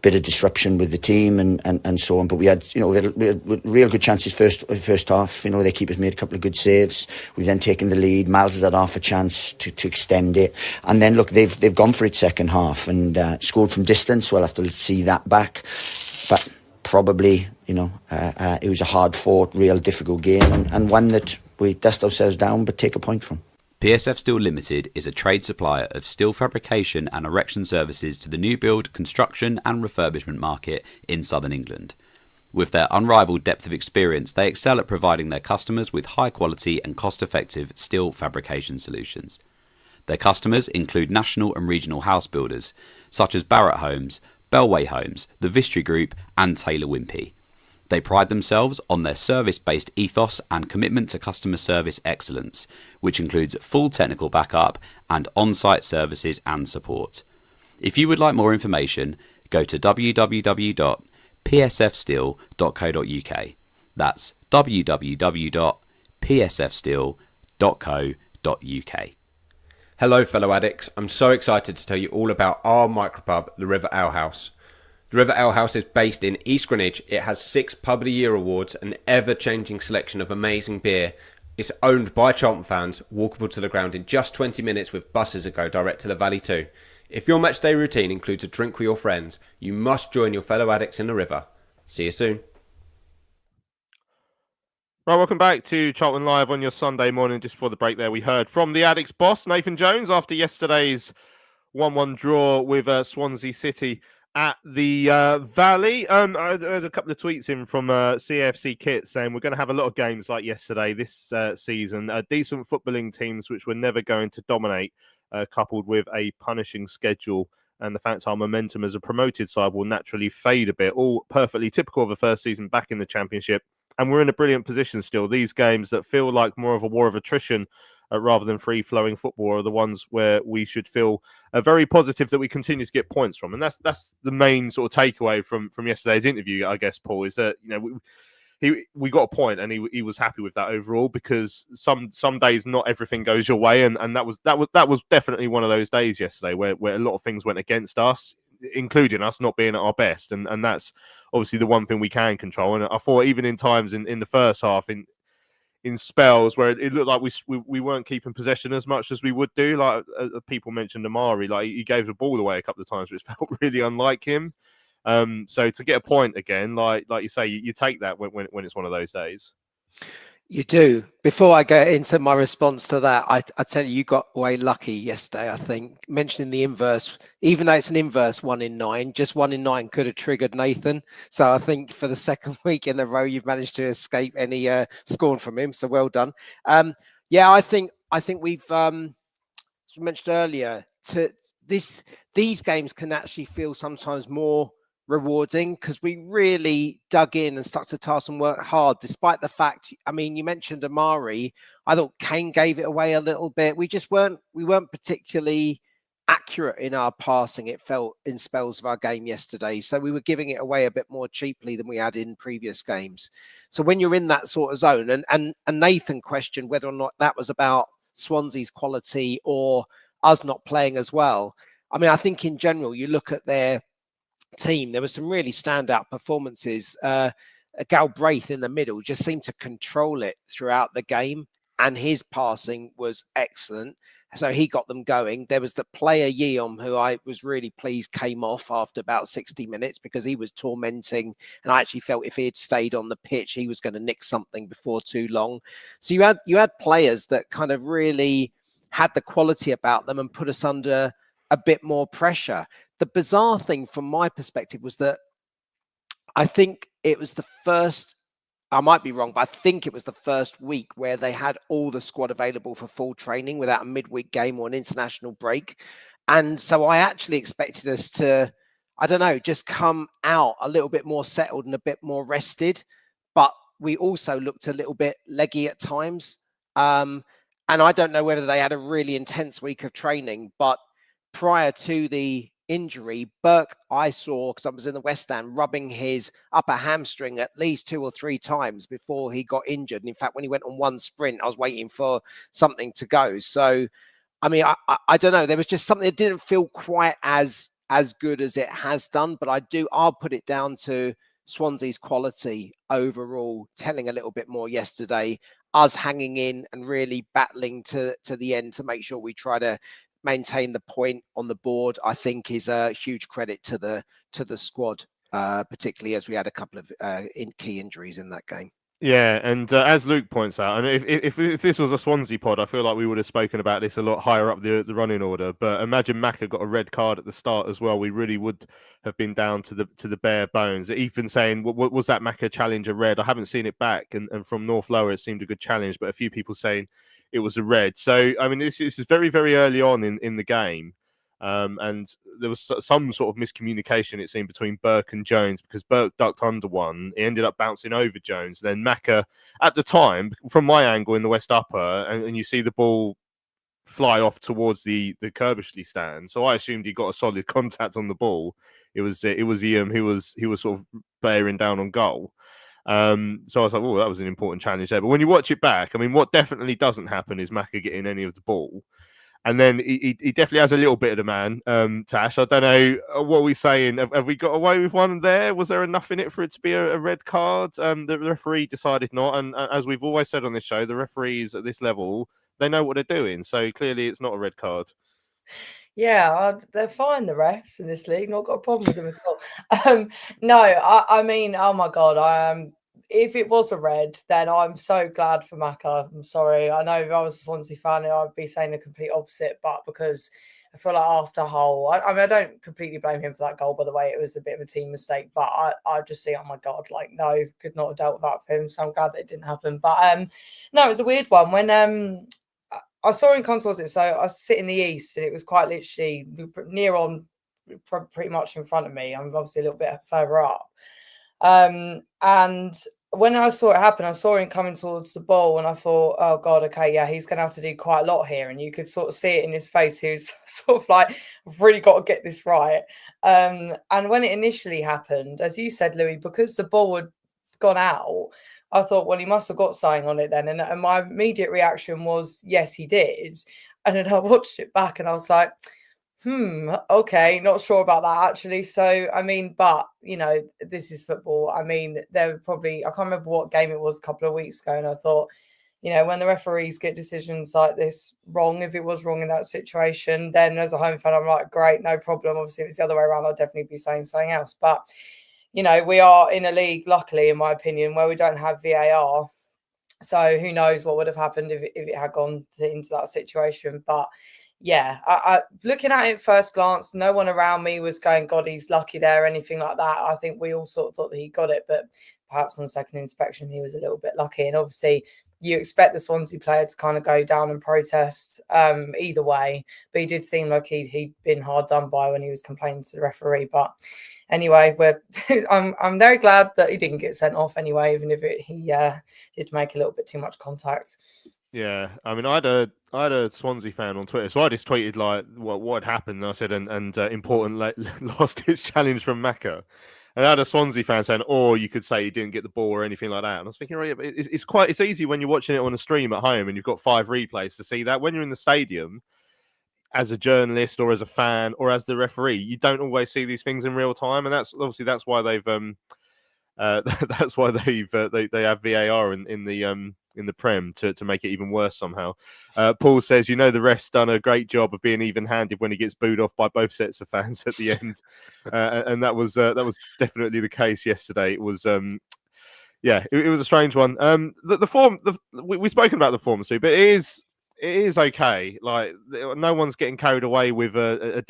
Bit of disruption with the team and so on, but we had real good chances first half. Their keepers made a couple of good saves. We've then taken the lead. Miles has had half a chance to extend it, and then look, they've gone for it second half and scored from distance. We'll have to see that back, but probably it was a hard fought, real difficult game, and one that we dust ourselves down but take a point from. PSF Steel Limited is a trade supplier of steel fabrication and erection services to the new build, construction and refurbishment market in southern England. With their unrivaled depth of experience, they excel at providing their customers with high quality and cost-effective steel fabrication solutions. Their customers include national and regional house builders, such as Barratt Homes, Bellway Homes, the Vistry Group and Taylor Wimpey. They pride themselves on their service-based ethos and commitment to customer service excellence, which includes full technical backup and on-site services and support. If you would like more information, go to www.psfsteel.co.uk. That's www.psfsteel.co.uk. Hello fellow addicts, I'm so excited to tell you all about our micropub, the River Ale House. The River Ale House is based in East Greenwich. It has 6 Pub of the Year awards, an ever-changing selection of amazing beer. It's owned by Charlton fans, walkable to the ground in just 20 minutes with buses that go direct to the Valley too. If your matchday routine includes a drink with your friends, you must join your fellow addicts in the River. See you soon. Right, welcome back to Charlton Live on your Sunday morning. Just before the break there, we heard from the Addicks boss, Nathan Jones, after yesterday's 1-1 draw with Swansea City at the Valley. There's a couple of tweets in from CFC Kit saying we're going to have a lot of games like yesterday this season. Decent footballing teams which we're never going to dominate, coupled with a punishing schedule. And the fact our momentum as a promoted side will naturally fade a bit. All perfectly typical of a first season back in the Championship. And we're in a brilliant position still. These games that feel like more of a war of attrition rather than free-flowing football are the ones where we should feel very positive that we continue to get points from. And that's the main sort of takeaway from yesterday's interview, I guess, Paul, is that we got a point and he was happy with that overall, because some days not everything goes your way, and that was definitely one of those days yesterday where a lot of things went against us, including us not being at our best, and that's obviously the one thing we can control. And I thought even in times in the first half, in spells where it looked like we weren't keeping possession as much as we would do, like people mentioned Amari, like he gave the ball away a couple of times, which felt really unlike him. So to get a point again, like you say, you take that when it's one of those days. You do. Before I go into my response to that, I tell you got away lucky yesterday, I think. Mentioning the inverse, even though it's an inverse 1 in 9, just 1 in 9 could have triggered Nathan. So I think for the second week in a row, you've managed to escape any scorn from him. So well done. Yeah, I think we've, as we mentioned earlier, these games can actually feel sometimes more rewarding because we really dug in and stuck to task and worked hard, despite the fact, I mean, you mentioned Amari. I thought Kane gave it away a little bit. We weren't particularly accurate in our passing, it felt, in spells of our game yesterday. So we were giving it away a bit more cheaply than we had in previous games. So when you're in that sort of zone, and Nathan questioned whether or not that was about Swansea's quality or us not playing as well. I mean, I think in general, you look at their team, there were some really standout performances. Galbraith in the middle just seemed to control it throughout the game, and his passing was excellent. So he got them going. There was the player Yeom, who I was really pleased came off after about 60 minutes because he was tormenting. And I actually felt if he had stayed on the pitch, he was going to nick something before too long. So you had players that kind of really had the quality about them and put us under a bit more pressure. The bizarre thing from my perspective was that I think it was the first, I might be wrong, but I think it was the first week where they had all the squad available for full training without a midweek game or an international break. And so I actually expected us to, I don't know, just come out a little bit more settled and a bit more rested. But we also looked a little bit leggy at times. And I don't know whether they had a really intense week of training, but prior to the injury, Burke, I saw, because I was in the West Stand, rubbing his upper hamstring at least 2 or 3 times before he got injured. And in fact, when he went on one sprint, I was waiting for something to go. So, I mean, I don't know. There was just something that didn't feel quite as good as it has done. But I'll put it down to Swansea's quality overall, telling a little bit more yesterday, us hanging in and really battling to the end to make sure we try to maintain the point on the board, I think is a huge credit to the squad, particularly as we had a couple of key injuries in that game. Yeah, and as Luke points out, and if this was a Swansea pod, I feel like we would have spoken about this a lot higher up the running order. But imagine Maka got a red card at the start as well. We really would have been down to the bare bones. Ethan saying, was that Maka challenge a red? I haven't seen it back, and from North Lower it seemed a good challenge, but a few people saying it was a red. So I mean, this is very, very early on in the game. And there was some sort of miscommunication, it seemed, between Burke and Jones, because Burke ducked under one. He ended up bouncing over Jones. Then Maka, at the time, from my angle in the West Upper, and you see the ball fly off towards the Kirbishley stand. So I assumed he got a solid contact on the ball. It was Ian who was sort of bearing down on goal. So I was like, oh, that was an important challenge there. But when you watch it back, I mean, what definitely doesn't happen is Maka getting any of the ball. And then he definitely has a little bit of the man, Tash. I don't know, what are we saying? Have we got away with one there? Was there enough in it for it to be a red card? The referee decided not. And as we've always said on this show, the referees at this level, they know what they're doing. So clearly it's not a red card. Yeah, they're fine, the refs in this league. Not got a problem with them at all. No, I mean, oh my God, if it was a red, then I'm so glad for Maka. I'm sorry. I know if I was a Swansea fan, I'd be saying the complete opposite, but because I feel like after Hull, I mean, I don't completely blame him for that goal, by the way. It was a bit of a team mistake, but I just see, oh my God, like, no, could not have dealt with that for him. So I'm glad that it didn't happen. But no, it was a weird one. When I saw him come towards it, so I sit in the east, and it was quite literally near on, pretty much in front of me. I'm obviously a little bit further up. And when I saw it happen, I saw him coming towards the ball, and I thought, oh God, okay, yeah, he's going to have to do quite a lot here. And you could sort of see it in his face. He was sort of like, I've really got to get this right. And when it initially happened, as you said, Louis, because the ball had gone out, I thought, well, he must have got something on it then. And my immediate reaction was, yes, he did. And then I watched it back and I was like, okay, not sure about that actually. So, I mean, but, you know, this is football. I mean, there were probably, I can't remember what game it was a couple of weeks ago. And I thought, you know, when the referees get decisions like this wrong, if it was wrong in that situation, then as a home fan, I'm like, great, no problem. Obviously, if it's the other way around, I'd definitely be saying something else. But, you know, we are in a league, luckily, in my opinion, where we don't have VAR. So who knows what would have happened if it had gone into that situation. But yeah, I looking at it first glance, no one around me was going, God, he's lucky there, anything like that. I think we all sort of thought that he got it, but perhaps on second inspection, he was a little bit lucky. And obviously, you expect the Swansea player to kind of go down and protest either way. But he did seem like he'd been hard done by when he was complaining to the referee. But anyway, I'm very glad that he didn't get sent off anyway, even if he did make a little bit too much contact. Yeah, I mean, I had a Swansea fan on Twitter, so I just tweeted like what had happened. And I said, and important last ditch challenge from Maka. And I had a Swansea fan saying, or you could say he didn't get the ball or anything like that. And I was thinking, right, it's easy when you're watching it on a stream at home and you've got 5 replays to see that. When you're in the stadium, as a journalist or as a fan or as the referee, you don't always see these things in real time, and that's why they've that's why they have VAR in the Prem to make it even worse somehow. Paul says, the ref's done a great job of being even-handed when he gets booed off by both sets of fans at the end, and that was definitely the case yesterday. It was it was a strange one. The form, we've spoken about the form, Sue, but it is okay. Like, no one's getting carried away with a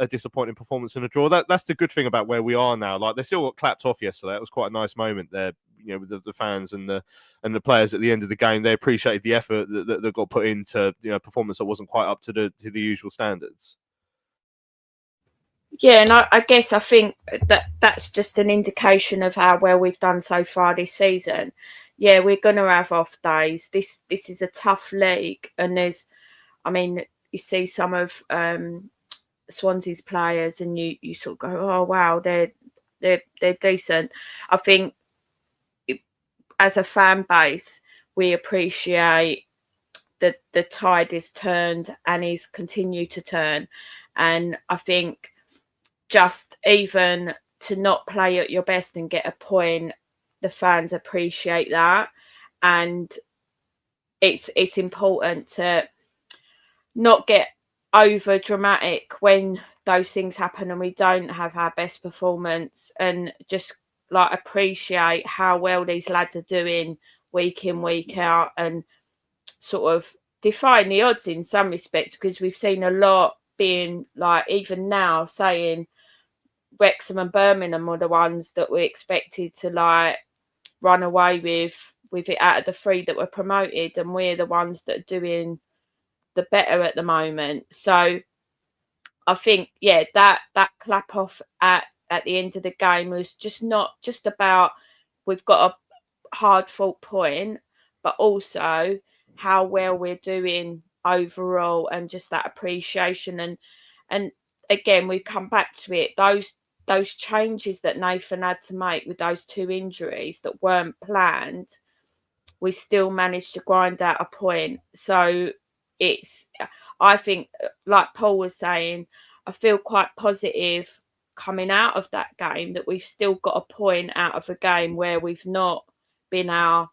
disappointing performance in a draw. That's the good thing about where we are now. Like, they still got clapped off yesterday. It was quite a nice moment there, with the fans and the players at the end of the game. They appreciated the effort that got put into performance that wasn't quite up to the usual standards. Yeah, and I guess I think that's just an indication of how well we've done so far this season. Yeah, we're going to have off days. This is a tough league, and you see some of Swansea's players, and you sort of go, oh wow, they're decent. I think as a fan base, we appreciate that the tide is turned and is continued to turn, and I think just even to not play at your best and get a point, the fans appreciate that, and it's important to not get over dramatic when those things happen and we don't have our best performance, and just like appreciate how well these lads are doing week in, week out, and sort of defying the odds in some respects, because we've seen a lot being like, even now, saying Wrexham and Birmingham were the ones that we expected to like run away with it out of the 3 that were promoted, and we're the ones that are doing the better at the moment. So I think that clap off at the end of the game was just not just about we've got a hard fought point, but also how well we're doing overall, and just that appreciation. And again, we come back to it, those changes that Nathan had to make with those 2 injuries that weren't planned, we still managed to grind out a point. So I think, like Paul was saying, I feel quite positive coming out of that game that we've still got a point out of a game where we've not been our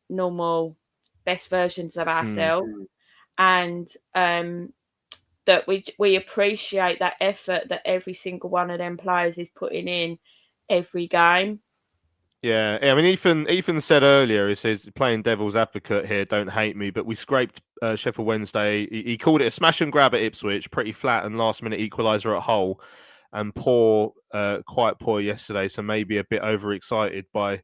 normal best versions of ourselves. And that we appreciate that effort that every single one of them players is putting in every game. Yeah, I mean, Ethan said earlier, he says, playing devil's advocate here, don't hate me, but we scraped Sheffield Wednesday. He called it a smash and grab at Ipswich, pretty flat and last-minute equaliser at Hull, and quite poor yesterday, so maybe a bit overexcited by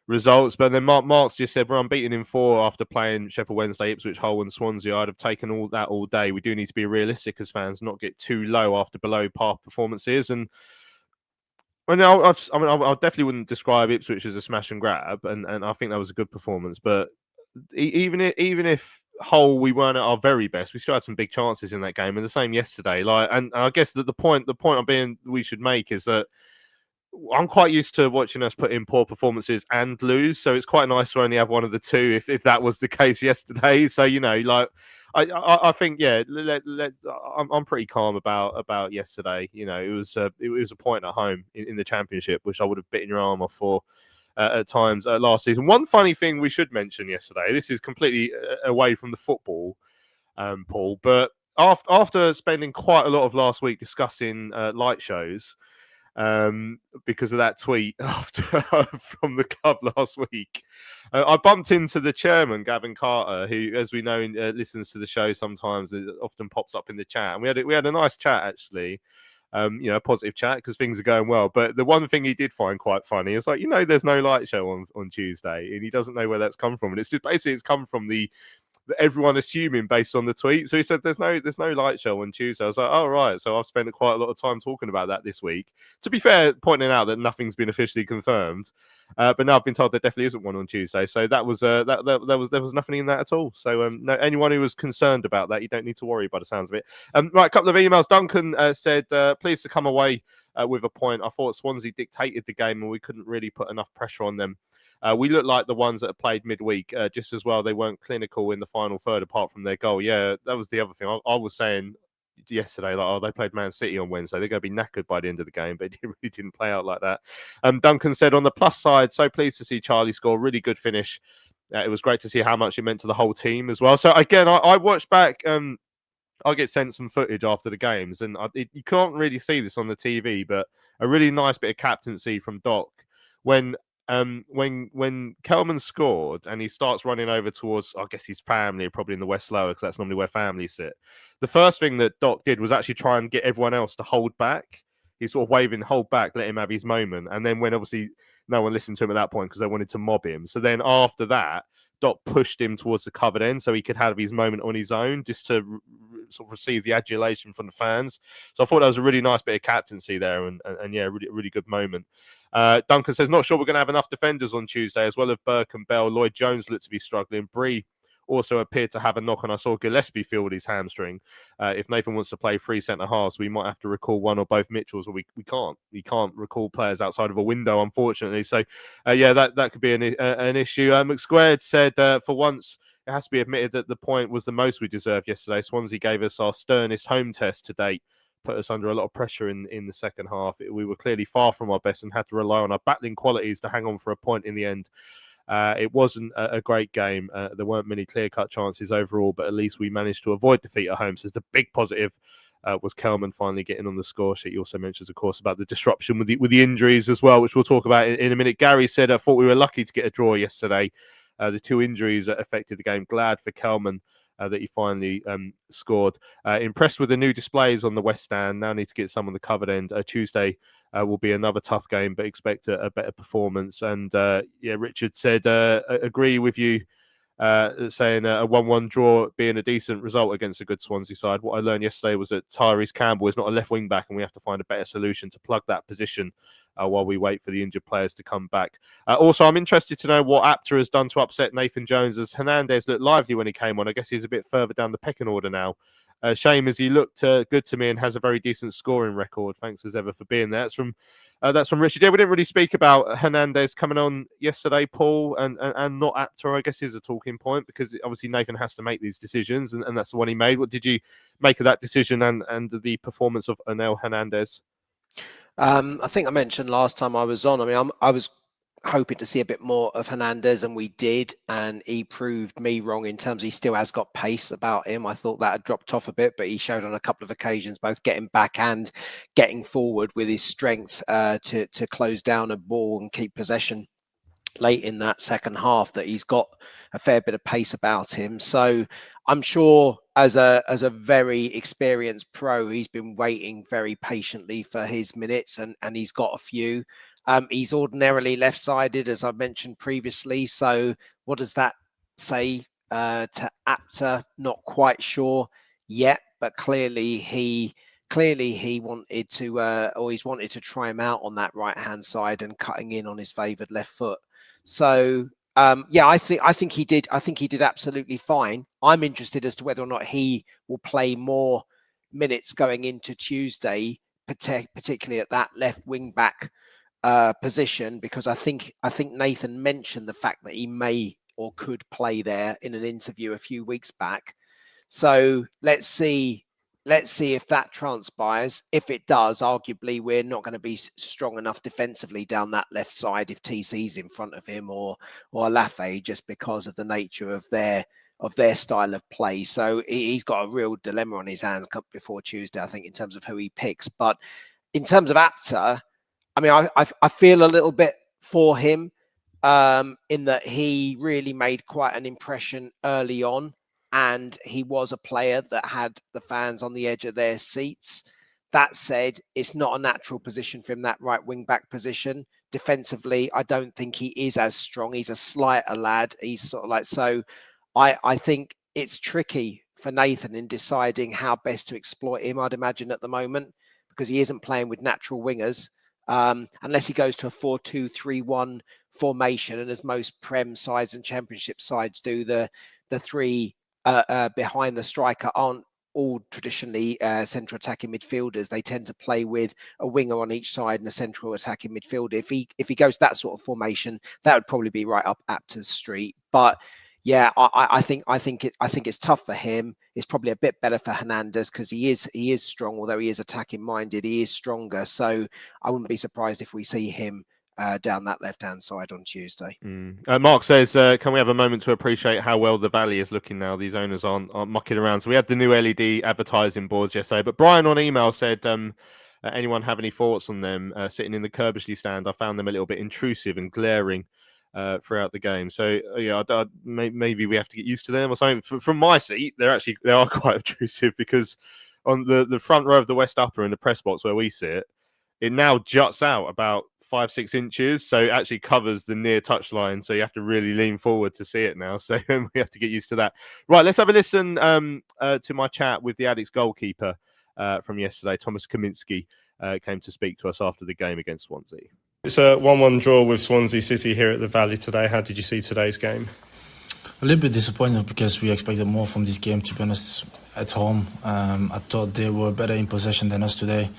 results. But then Mark's just said, we're unbeaten in 4 after playing Sheffield Wednesday, Ipswich, Hull and Swansea. I'd have taken all that all day. We do need to be realistic as fans, not get too low after below par performances. And I definitely wouldn't describe Ipswich as a smash and grab, and I think that was a good performance. But even if Hull, we weren't at our very best, we still had some big chances in that game, and the same yesterday. And I guess that the point we should make is that I'm quite used to watching us put in poor performances and lose, so it's quite nice to only have one of the two. If that was the case yesterday, so I think I'm pretty calm about yesterday. It was a point at home in the Championship, which I would have bitten your arm off for at times last season. One funny thing we should mention yesterday. This is completely away from the football, Paul, but after spending quite a lot of last week discussing light shows, because of that tweet from the club last week, I bumped into the chairman, Gavin Carter, who, as we know, listens to the show sometimes. It often pops up in the chat, and we had a nice chat actually. positive chat because things are going well. But the one thing he did find quite funny is like, there's no light show on Tuesday, and he doesn't know where that's come from. And it's just basically it's come from everyone assuming based on the tweet. So he said there's no light show on Tuesday. I was like, oh right. So I've spent quite a lot of time talking about that this week. To be fair, pointing out that nothing's been officially confirmed, but now I've been told there definitely isn't one on Tuesday. So that was there was nothing in that at all. So no, anyone who was concerned about that, you don't need to worry by the sounds of it. Right, a couple of emails. Duncan said pleased to come away with a point. I thought Swansea dictated the game and we couldn't really put enough pressure on them. We looked like the ones that have played midweek just as well. They weren't clinical in the final third apart from their goal. Yeah, that was the other thing. I was saying yesterday, like, they played Man City on Wednesday. They're going to be knackered by the end of the game, but it really didn't play out like that. Duncan said, on the plus side, so pleased to see Charlie score. Really good finish. It was great to see how much it meant to the whole team as well. So again, I watched back... I get sent some footage after the games, and you can't really see this on the TV, but a really nice bit of captaincy from Doc when Kelman scored and he starts running over towards, I guess, his family, probably in the West Lower, because that's normally where families sit. The first thing that Doc did was actually try and get everyone else to hold back. He's sort of waving, hold back, let him have his moment. And then when obviously no one listened to him at that point because they wanted to mob him. So then after that, Doc pushed him towards the covered end so he could have his moment on his own, just to sort of receive the adulation from the fans. So I thought that was a really nice bit of captaincy there, and yeah, really good moment. Duncan says, not sure we're going to have enough defenders on Tuesday, as well as Burke and Bell. Lloyd Jones looked to be struggling. Bree also appeared to have a knock, and I saw Gillespie feel his hamstring. If Nathan wants to play 3 centre halves, we might have to recall one or both Mitchells, or we can't. We can't recall players outside of a window, unfortunately. So, yeah, that could be an issue. McSquared said, for once, it has to be admitted that the point was the most we deserved yesterday. Swansea gave us our sternest home test to date, put us under a lot of pressure in the second half. We were clearly far from our best and had to rely on our battling qualities to hang on for a point in the end. It wasn't a great game. There weren't many clear-cut chances overall, but at least we managed to avoid defeat at home. So the big positive was Kelman finally getting on the score sheet. He also mentions, of course, about the disruption with the injuries as well, which we'll talk about in a minute. Gary said, I thought we were lucky to get a draw yesterday. The 2 injuries that affected the game. Glad for Kelman that he finally scored. Impressed with the new displays on the West Stand. Now need to get some on the covered end. Tuesday will be another tough game, but expect a better performance. And yeah, Richard said, agree with you, saying a 1-1 draw being a decent result against a good Swansea side. What I learned yesterday was that Tyrese Campbell is not a left wing back, and we have to find a better solution to plug that position while we wait for the injured players to come back. Also, I'm interested to know what Apter has done to upset Nathan Jones, as Hernandez looked lively when he came on. I guess he's a bit further down the pecking order now. Shame, as he looked good to me and has a very decent scoring record. Thanks as ever for being there. That's from Richard. Yeah, we didn't really speak about Hernandez coming on yesterday, Paul, and not Apter, I guess, is a talking point, because obviously Nathan has to make these decisions, and that's the one he made. What did you make of that decision and the performance of Onel Hernandez? I think I mentioned last time I was on, I was hoping to see a bit more of Hernandez, and we did, and he proved me wrong in terms of he still has got pace about him. I thought that had dropped off a bit, but he showed on a couple of occasions both getting back and getting forward with his strength to close down a ball and keep possession late in that second half, that he's got a fair bit of pace about him. So I'm sure as a very experienced pro, he's been waiting very patiently for his minutes, and he's got a few. He's ordinarily left-sided, as I mentioned previously. So what does that say to Apter? Not quite sure yet, but clearly he wanted to, or he's wanted to try him out on that right-hand side and cutting in on his favoured left foot. So yeah, I think he did. I think he did absolutely fine. I'm interested as to whether or not he will play more minutes going into Tuesday, particularly at that left wing back position, because I think Nathan mentioned the fact that he may or could play there in an interview a few weeks back. So let's see if that transpires. If it does, arguably we're not going to be strong enough defensively down that left side if TC's in front of him or Lafay, just because of the nature of their style of play. So he's got a real dilemma on his hands before Tuesday, I think, in terms of who he picks. But in terms of Apter, I mean, I feel a little bit for him in that he really made quite an impression early on. And he was a player that had the fans on the edge of their seats. That said, it's not a natural position for him, that right wing back position. Defensively, I don't think he is as strong. He's a slighter lad. He's sort of like, so I think it's tricky for Nathan in deciding how best to exploit him, I'd imagine, at the moment, because he isn't playing with natural wingers. Unless he goes to a 4-2-3-1 formation, and as most Prem sides and Championship sides do, the three behind the striker aren't all traditionally central attacking midfielders. They tend to play with a winger on each side and a central attacking midfielder. If he goes that sort of formation, that would probably be right up Apter's street. But yeah, I think it's tough for him. It's probably a bit better for Hernandez because he is strong, although he is attacking minded. He is stronger, so I wouldn't be surprised if we see him down that left-hand side on Tuesday. Mark says, can we have a moment to appreciate how well the Valley is looking now? These owners aren't mucking around. So we had the new LED advertising boards yesterday, but Brian on email said, anyone have any thoughts on them sitting in the Curbishley stand? I found them a little bit intrusive and glaring throughout the game. So yeah, maybe we have to get used to them or something. From my seat, they are quite obtrusive, because on the front row of the West Upper in the press box where we sit, it now juts out about 5-6 inches, so it actually covers the near touchline, so you have to really lean forward to see it now, so we have to get used to that. Right, let's have a listen to my chat with the Addicks goalkeeper from yesterday. Thomas Kaminski came to speak to us after the game against Swansea. It's a 1-1 draw with Swansea City here at the Valley today. How did you see today's game? A little bit disappointed because we expected more from this game, to be honest, at home. I thought they were better in possession than us today.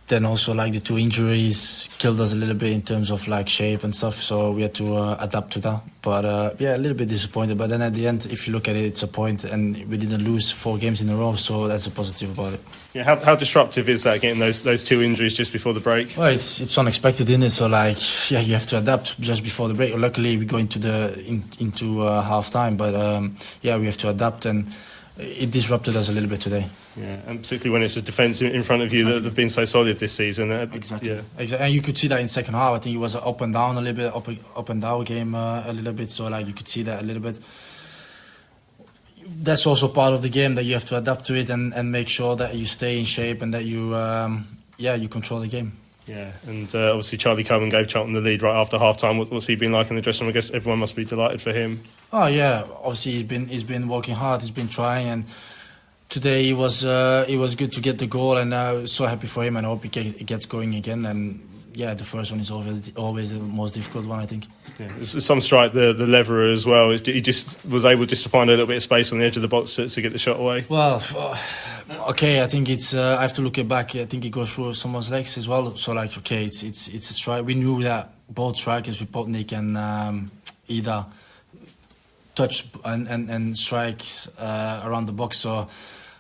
Then also, like, the two injuries killed us a little bit in terms of like shape and stuff, so we had to adapt to that. But yeah, a little bit disappointed. But then at the end, if you look at it, it's a point, and we didn't lose 4 games in a row, so that's a positive about it. Yeah, how disruptive is that, getting those two injuries just before the break? Well, it's unexpected, isn't it? So like, yeah, you have to adapt just before the break. Luckily, we go into half time, but yeah, we have to adapt, and it disrupted us a little bit today. Yeah, and particularly when it's a defence in front of you that have been so solid this season. Exactly. Yeah. Exactly. And you could see that in second half. I think it was an up and down a little bit, up and down game a little bit. So like, you could see that a little bit. That's also part of the game, that you have to adapt to it and make sure that you stay in shape and that you you control the game. Yeah, and obviously Charlie Kelman gave Charlton the lead right after half time. What's he been like in the dressing room? I guess everyone must be delighted for him. Oh yeah, obviously he's been working hard. He's been trying, and today it was good to get the goal, and so happy for him, and I hope he gets going again. And yeah, the first one is always the most difficult one, I think. Yeah, there's some strike the leverer as well. He just was able just to find a little bit of space on the edge of the box to get the shot away. Well, okay, I think it's. I have to look it back. I think it goes through someone's legs as well. So like, okay, it's a strike. We knew that both strikers, Potnik and Ida, touch and strikes around the box. So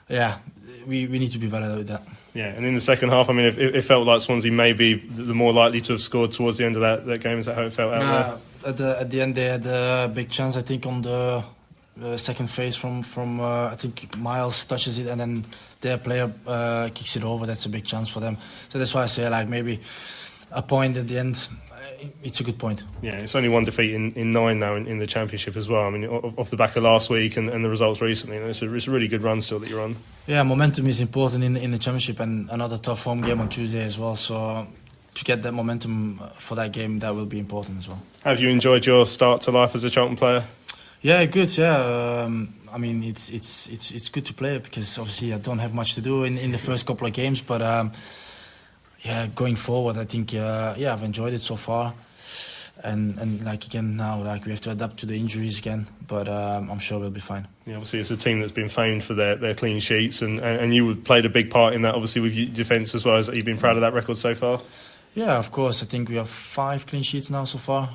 yeah, we need to be better with that. Yeah, and in the second half, I mean, it felt like Swansea may be the more likely to have scored towards the end of that game. Is that how it felt out there? At the end, they had a big chance, I think, on the second phase from I think Miles touches it, and then their player kicks it over. That's a big chance for them. So that's why I say, like, maybe a point at the end. It's a good point. Yeah, it's only one defeat in 9 now in the Championship as well. I mean, off the back of last week and the results recently, it's a really good run still that you're on. Yeah, momentum is important in the Championship, and another tough home game on Tuesday as well. So to get that momentum for that game, that will be important as well. Have you enjoyed your start to life as a Charlton player? Yeah, good. Yeah, I mean, it's good to play, because obviously I don't have much to do in the first couple of games, but yeah, going forward, I think I've enjoyed it so far, and like again now, like, we have to adapt to the injuries again, but I'm sure we'll be fine. Yeah, obviously it's a team that's been famed for their clean sheets, and you played a big part in that, obviously, with your defence as well. Has you been proud of that record so far? Yeah, of course. I think we have 5 clean sheets now so far.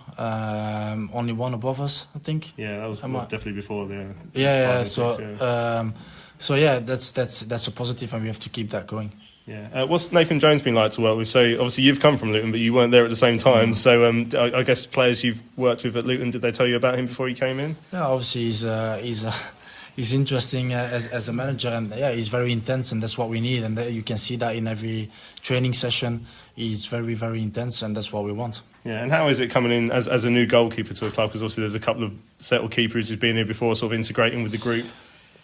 Only one above us, I think. Yeah, that was definitely before the. Yeah. So yeah, that's a positive, and we have to keep that going. Yeah. What's Nathan Jones been like to work with? So obviously you've come from Luton, but you weren't there at the same time. So I guess players you've worked with at Luton, did they tell you about him before he came in? Yeah, obviously he's interesting as a manager, and yeah, he's very intense, and that's what we need. And you can see that in every training session. He's very, very intense, and that's what we want. Yeah, and how is it coming in as a new goalkeeper to a club? Because obviously there's a couple of settled keepers who've been here before, sort of integrating with the group.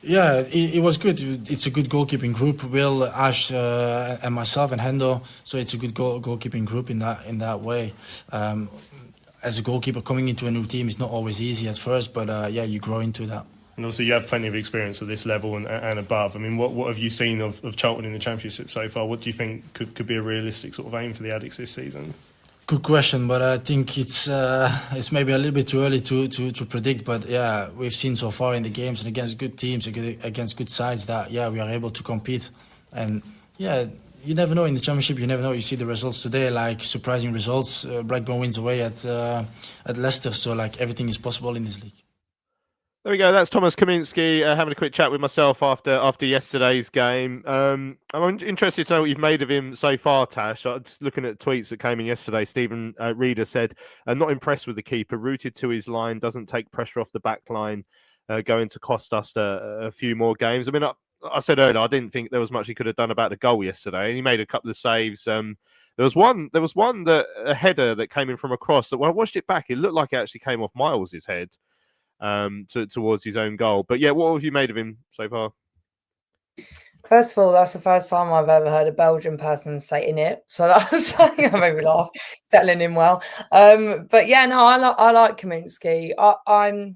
Yeah, it was good. It's a good goalkeeping group. Will, Ash, and myself and Hendo. So it's a good goalkeeping group in that way. As a goalkeeper coming into a new team, it's not always easy at first, but you grow into that. And also, you have plenty of experience at this level and above. I mean, what have you seen of Charlton in the Championship so far? What do you think could be a realistic sort of aim for the Addicks this season? Good question, but I think it's maybe a little bit too early to predict. But yeah, we've seen so far in the games and against good teams, against good sides, that we are able to compete. And you never know in the Championship. You never know. You see the results today, like surprising results. Blackburn wins away at Leicester, so like everything is possible in this league. There we go. That's Thomas Kaminski having a quick chat with myself after yesterday's game. I'm interested to know what you've made of him so far, Tash. I'm just looking at tweets that came in yesterday. Stephen Reeder said, not impressed with the keeper, rooted to his line, doesn't take pressure off the back line, going to cost us a few more games. I mean, I said earlier, I didn't think there was much he could have done about the goal yesterday, and he made a couple of saves. There was one that a header that came in from across that when I watched it back, it looked like it actually came off Miles's head. Towards his own goal. But what have you made of him so far? First of all, that's the first time I've ever heard a Belgian person say "in it," so that was something that made me laugh. Settling in well, but I like Kaminski. I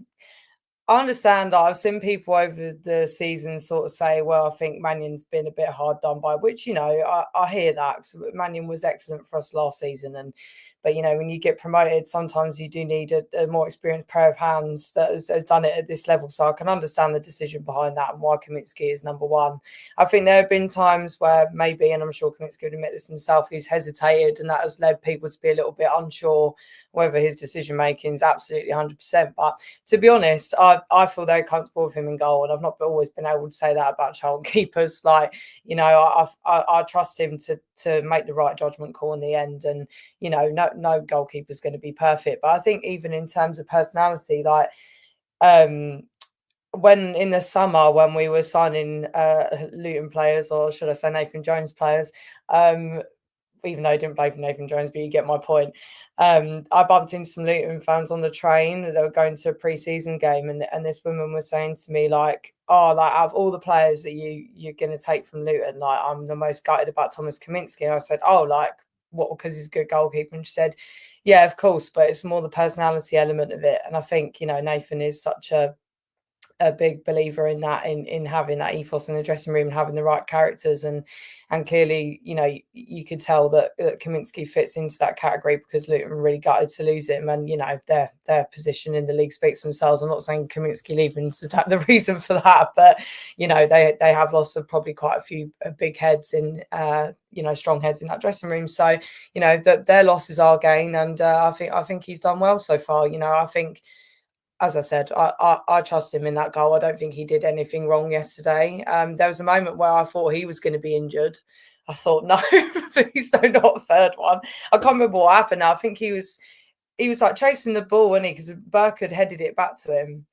understand that I've seen people over the season sort of say, well, I think Mannion's been a bit hard done by, which, I hear that. Mannion was excellent for us last season. But, when you get promoted, sometimes you do need a more experienced pair of hands that has done it at this level. So I can understand the decision behind that and why Kaminski is number one. I think there have been times where maybe, and I'm sure Kaminski would admit this himself, he's hesitated, and that has led people to be a little bit unsure whether his decision-making is absolutely 100%. But to be honest, I feel very comfortable with him in goal, and I've not always been able to say that about Charlton keepers. Like, I trust him to make the right judgment call in the end, and, no goalkeeper is going to be perfect. But I think even in terms of personality, like when in the summer when we were signing Luton players, or should I say Nathan Jones players, even though I didn't play for Nathan Jones, but you get my point. I bumped into some Luton fans on the train. They were going to a pre-season game, and this woman was saying to me, like, out of all the players that you're going to take from Luton, like, I'm the most gutted about Thomas Kaminski. And I said, what, because he's a good goalkeeper? And she said, yeah, of course, but it's more the personality element of it. And I think, Nathan is such a big believer in that, in having that ethos in the dressing room and having the right characters. And clearly, you could tell that Kaminski fits into that category, because Luton were really gutted to lose him. And, their position in the league speaks for themselves. I'm not saying Kaminski leaving's the reason for that, but, they have lost probably quite a few big heads in, strong heads in that dressing room. So, their loss is our gain. And I think he's done well so far. I think, as I said, I trust him in that goal. I don't think he did anything wrong yesterday. There was a moment where I thought he was going to be injured. I thought, no, please don't, not a third one. I can't remember what happened now. I think he was like chasing the ball, wasn't he? Because Burke had headed it back to him.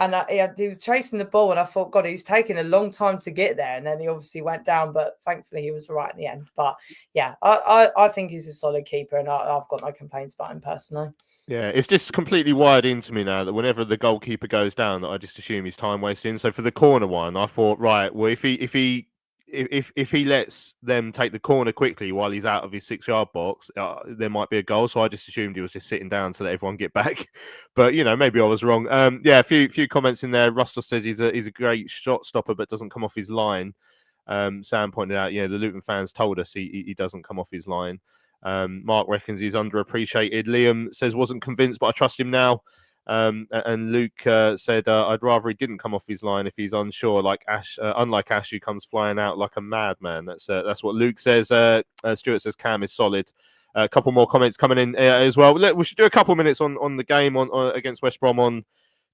And he was chasing the ball, and I thought, God, he's taking a long time to get there. And then he obviously went down, but thankfully he was all right in the end. But yeah, I think he's a solid keeper, and I've got no complaints about him personally. Yeah, it's just completely wired into me now that whenever the goalkeeper goes down, that I just assume he's time wasting. So for the corner one, I thought, right, well, if he lets them take the corner quickly while he's out of his 6-yard box, there might be a goal. So I just assumed he was just sitting down to let everyone get back. But maybe I was wrong. A few comments in there. Russell says he's a great shot stopper, but doesn't come off his line. Sam pointed out, the Luton fans told us he doesn't come off his line. Mark reckons he's underappreciated. Liam says wasn't convinced, but I trust him now. And Luke said, I'd rather he didn't come off his line if he's unsure, like Ash, unlike Ash, who comes flying out like a madman. That's what Luke says. Stuart says Cam is solid. A couple more comments coming in as well. We should do a couple minutes on the game on against West Brom on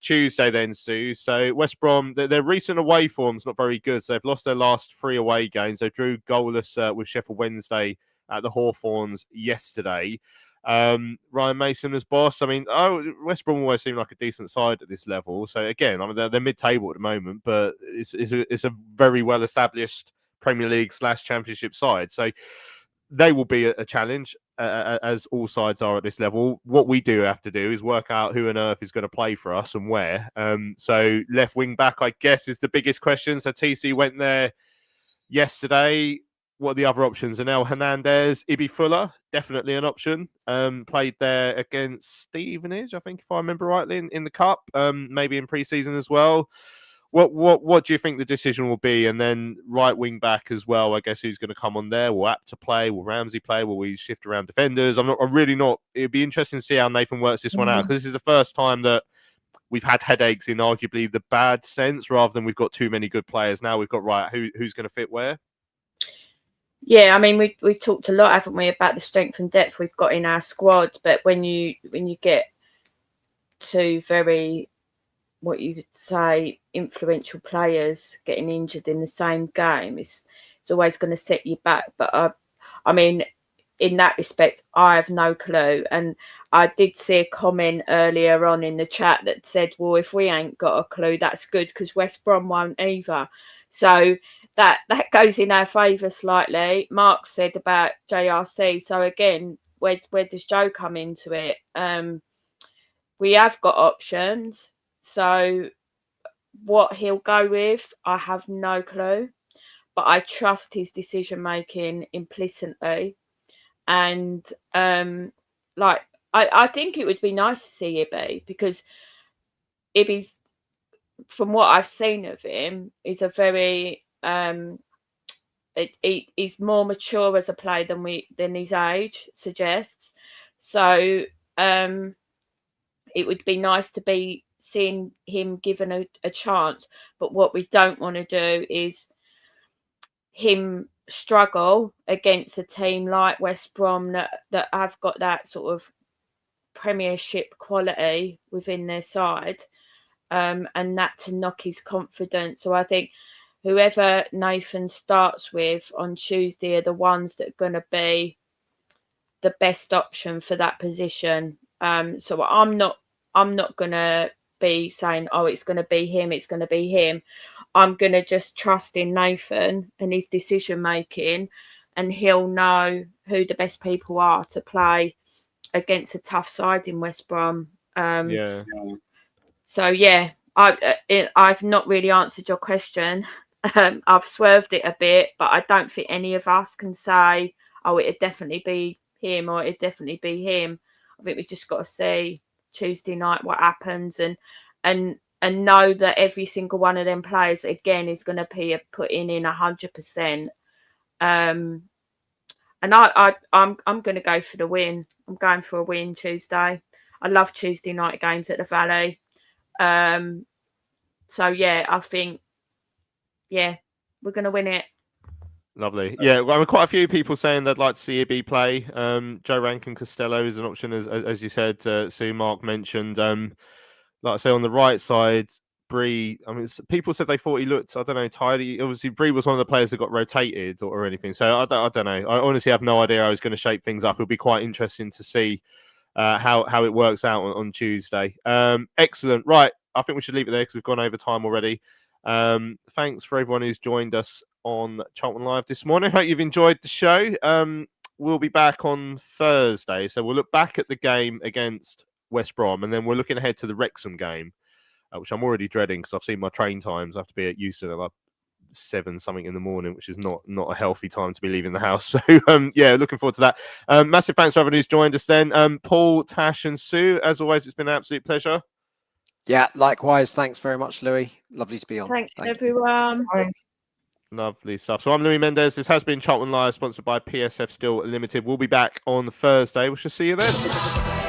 Tuesday then, Sue. So West Brom, their recent away form's not very good. So they've lost their last 3 away games. They drew goalless with Sheffield Wednesday at the Hawthorns yesterday. Ryan Mason as boss. I mean, West Brom always seem like a decent side at this level. So again, they're mid-table at the moment, but it's a very well-established Premier League / Championship side. So they will be a challenge. as all sides are at this level. What we do have to do is work out who on earth is going to play for us and where. So left wing back, I guess, is the biggest question. So TC went there yesterday. What are the other options? Anel Hernandez, Ibi Fuller, definitely an option. Played there against Stevenage, I think, if I remember rightly, in the cup. Maybe in pre-season as well. What do you think the decision will be? And then right wing back as well. I guess who's going to come on there? Will Apter play? Will Ramsey play? Will we shift around defenders? I'm really not. It'd be interesting to see how Nathan works this one out, because this is the first time that we've had headaches in arguably the bad sense, rather than we've got too many good players. Now we've got who's going to fit where. Yeah, I mean, we've talked a lot, haven't we, about the strength and depth we've got in our squad. But when you get to very, what you would say, influential players getting injured in the same game, it's always going to set you back. But I mean, in that respect, I have no clue. And I did see a comment earlier on in the chat that said, well, if we ain't got a clue, that's good, because West Brom won't either. So that goes in our favour slightly. Mark said about JRC. So again, where does Joe come into it? We have got options. So what he'll go with, I have no clue. But I trust his decision making implicitly. And I think it would be nice to see Ibi, because Ibi's, from what I've seen of him, is a very he's more mature as a player than his age suggests. So it would be nice to be seeing him given a chance. But what we don't want to do is him struggle against a team like West Brom that have got that sort of Premiership quality within their side, and that to knock his confidence. So I think whoever Nathan starts with on Tuesday are the ones that are going to be the best option for that position. So I'm not going to be saying, oh, it's going to be him, it's going to be him. I'm going to just trust in Nathan and his decision making, and he'll know who the best people are to play against a tough side in West Brom. So yeah, I've not really answered your question. I've swerved it a bit, but I don't think any of us can say, oh, it'd definitely be him or it'd definitely be him. I think we just got to see Tuesday night what happens, and know that every single one of them players again is going to be putting in 100%. And I'm going to go for the win. I'm going for a win Tuesday. I love Tuesday night games at the Valley. So yeah, I think we're going to win it. Lovely. Yeah, well, I mean, quite a few people saying they'd like to see Ibi play. Joe Rankin Costello is an option, as you said. Sue Mark mentioned. Like I say, on the right side, Bree. I mean, people said they thought he looked, I don't know, tidy. Obviously, Bree was one of the players that got rotated or anything. So I don't know. I honestly have no idea how he's going to shape things up. It'll be quite interesting to see how it works out on Tuesday. Excellent. Right. I think we should leave it there because we've gone over time already. Thanks for everyone who's joined us on Charlton Live this morning. Hope you've enjoyed the show. We'll be back on Thursday. So we'll look back at the game against West Brom, and then we're looking ahead to the Wrexham game, which I'm already dreading because I've seen my train times. I have to be at Euston at like 7 something in the morning, which is not a healthy time to be leaving the house. So yeah, looking forward to that. Massive thanks for everyone who's joined us then. Paul, Tash and Sue, as always, it's been an absolute pleasure. Yeah, likewise. Thanks very much, Louis. Lovely to be on. Thanks everyone. Lovely stuff. So I'm Louis Mendes. This has been Charlton Live, sponsored by PSF Steel Limited. We'll be back on Thursday. We shall see you then.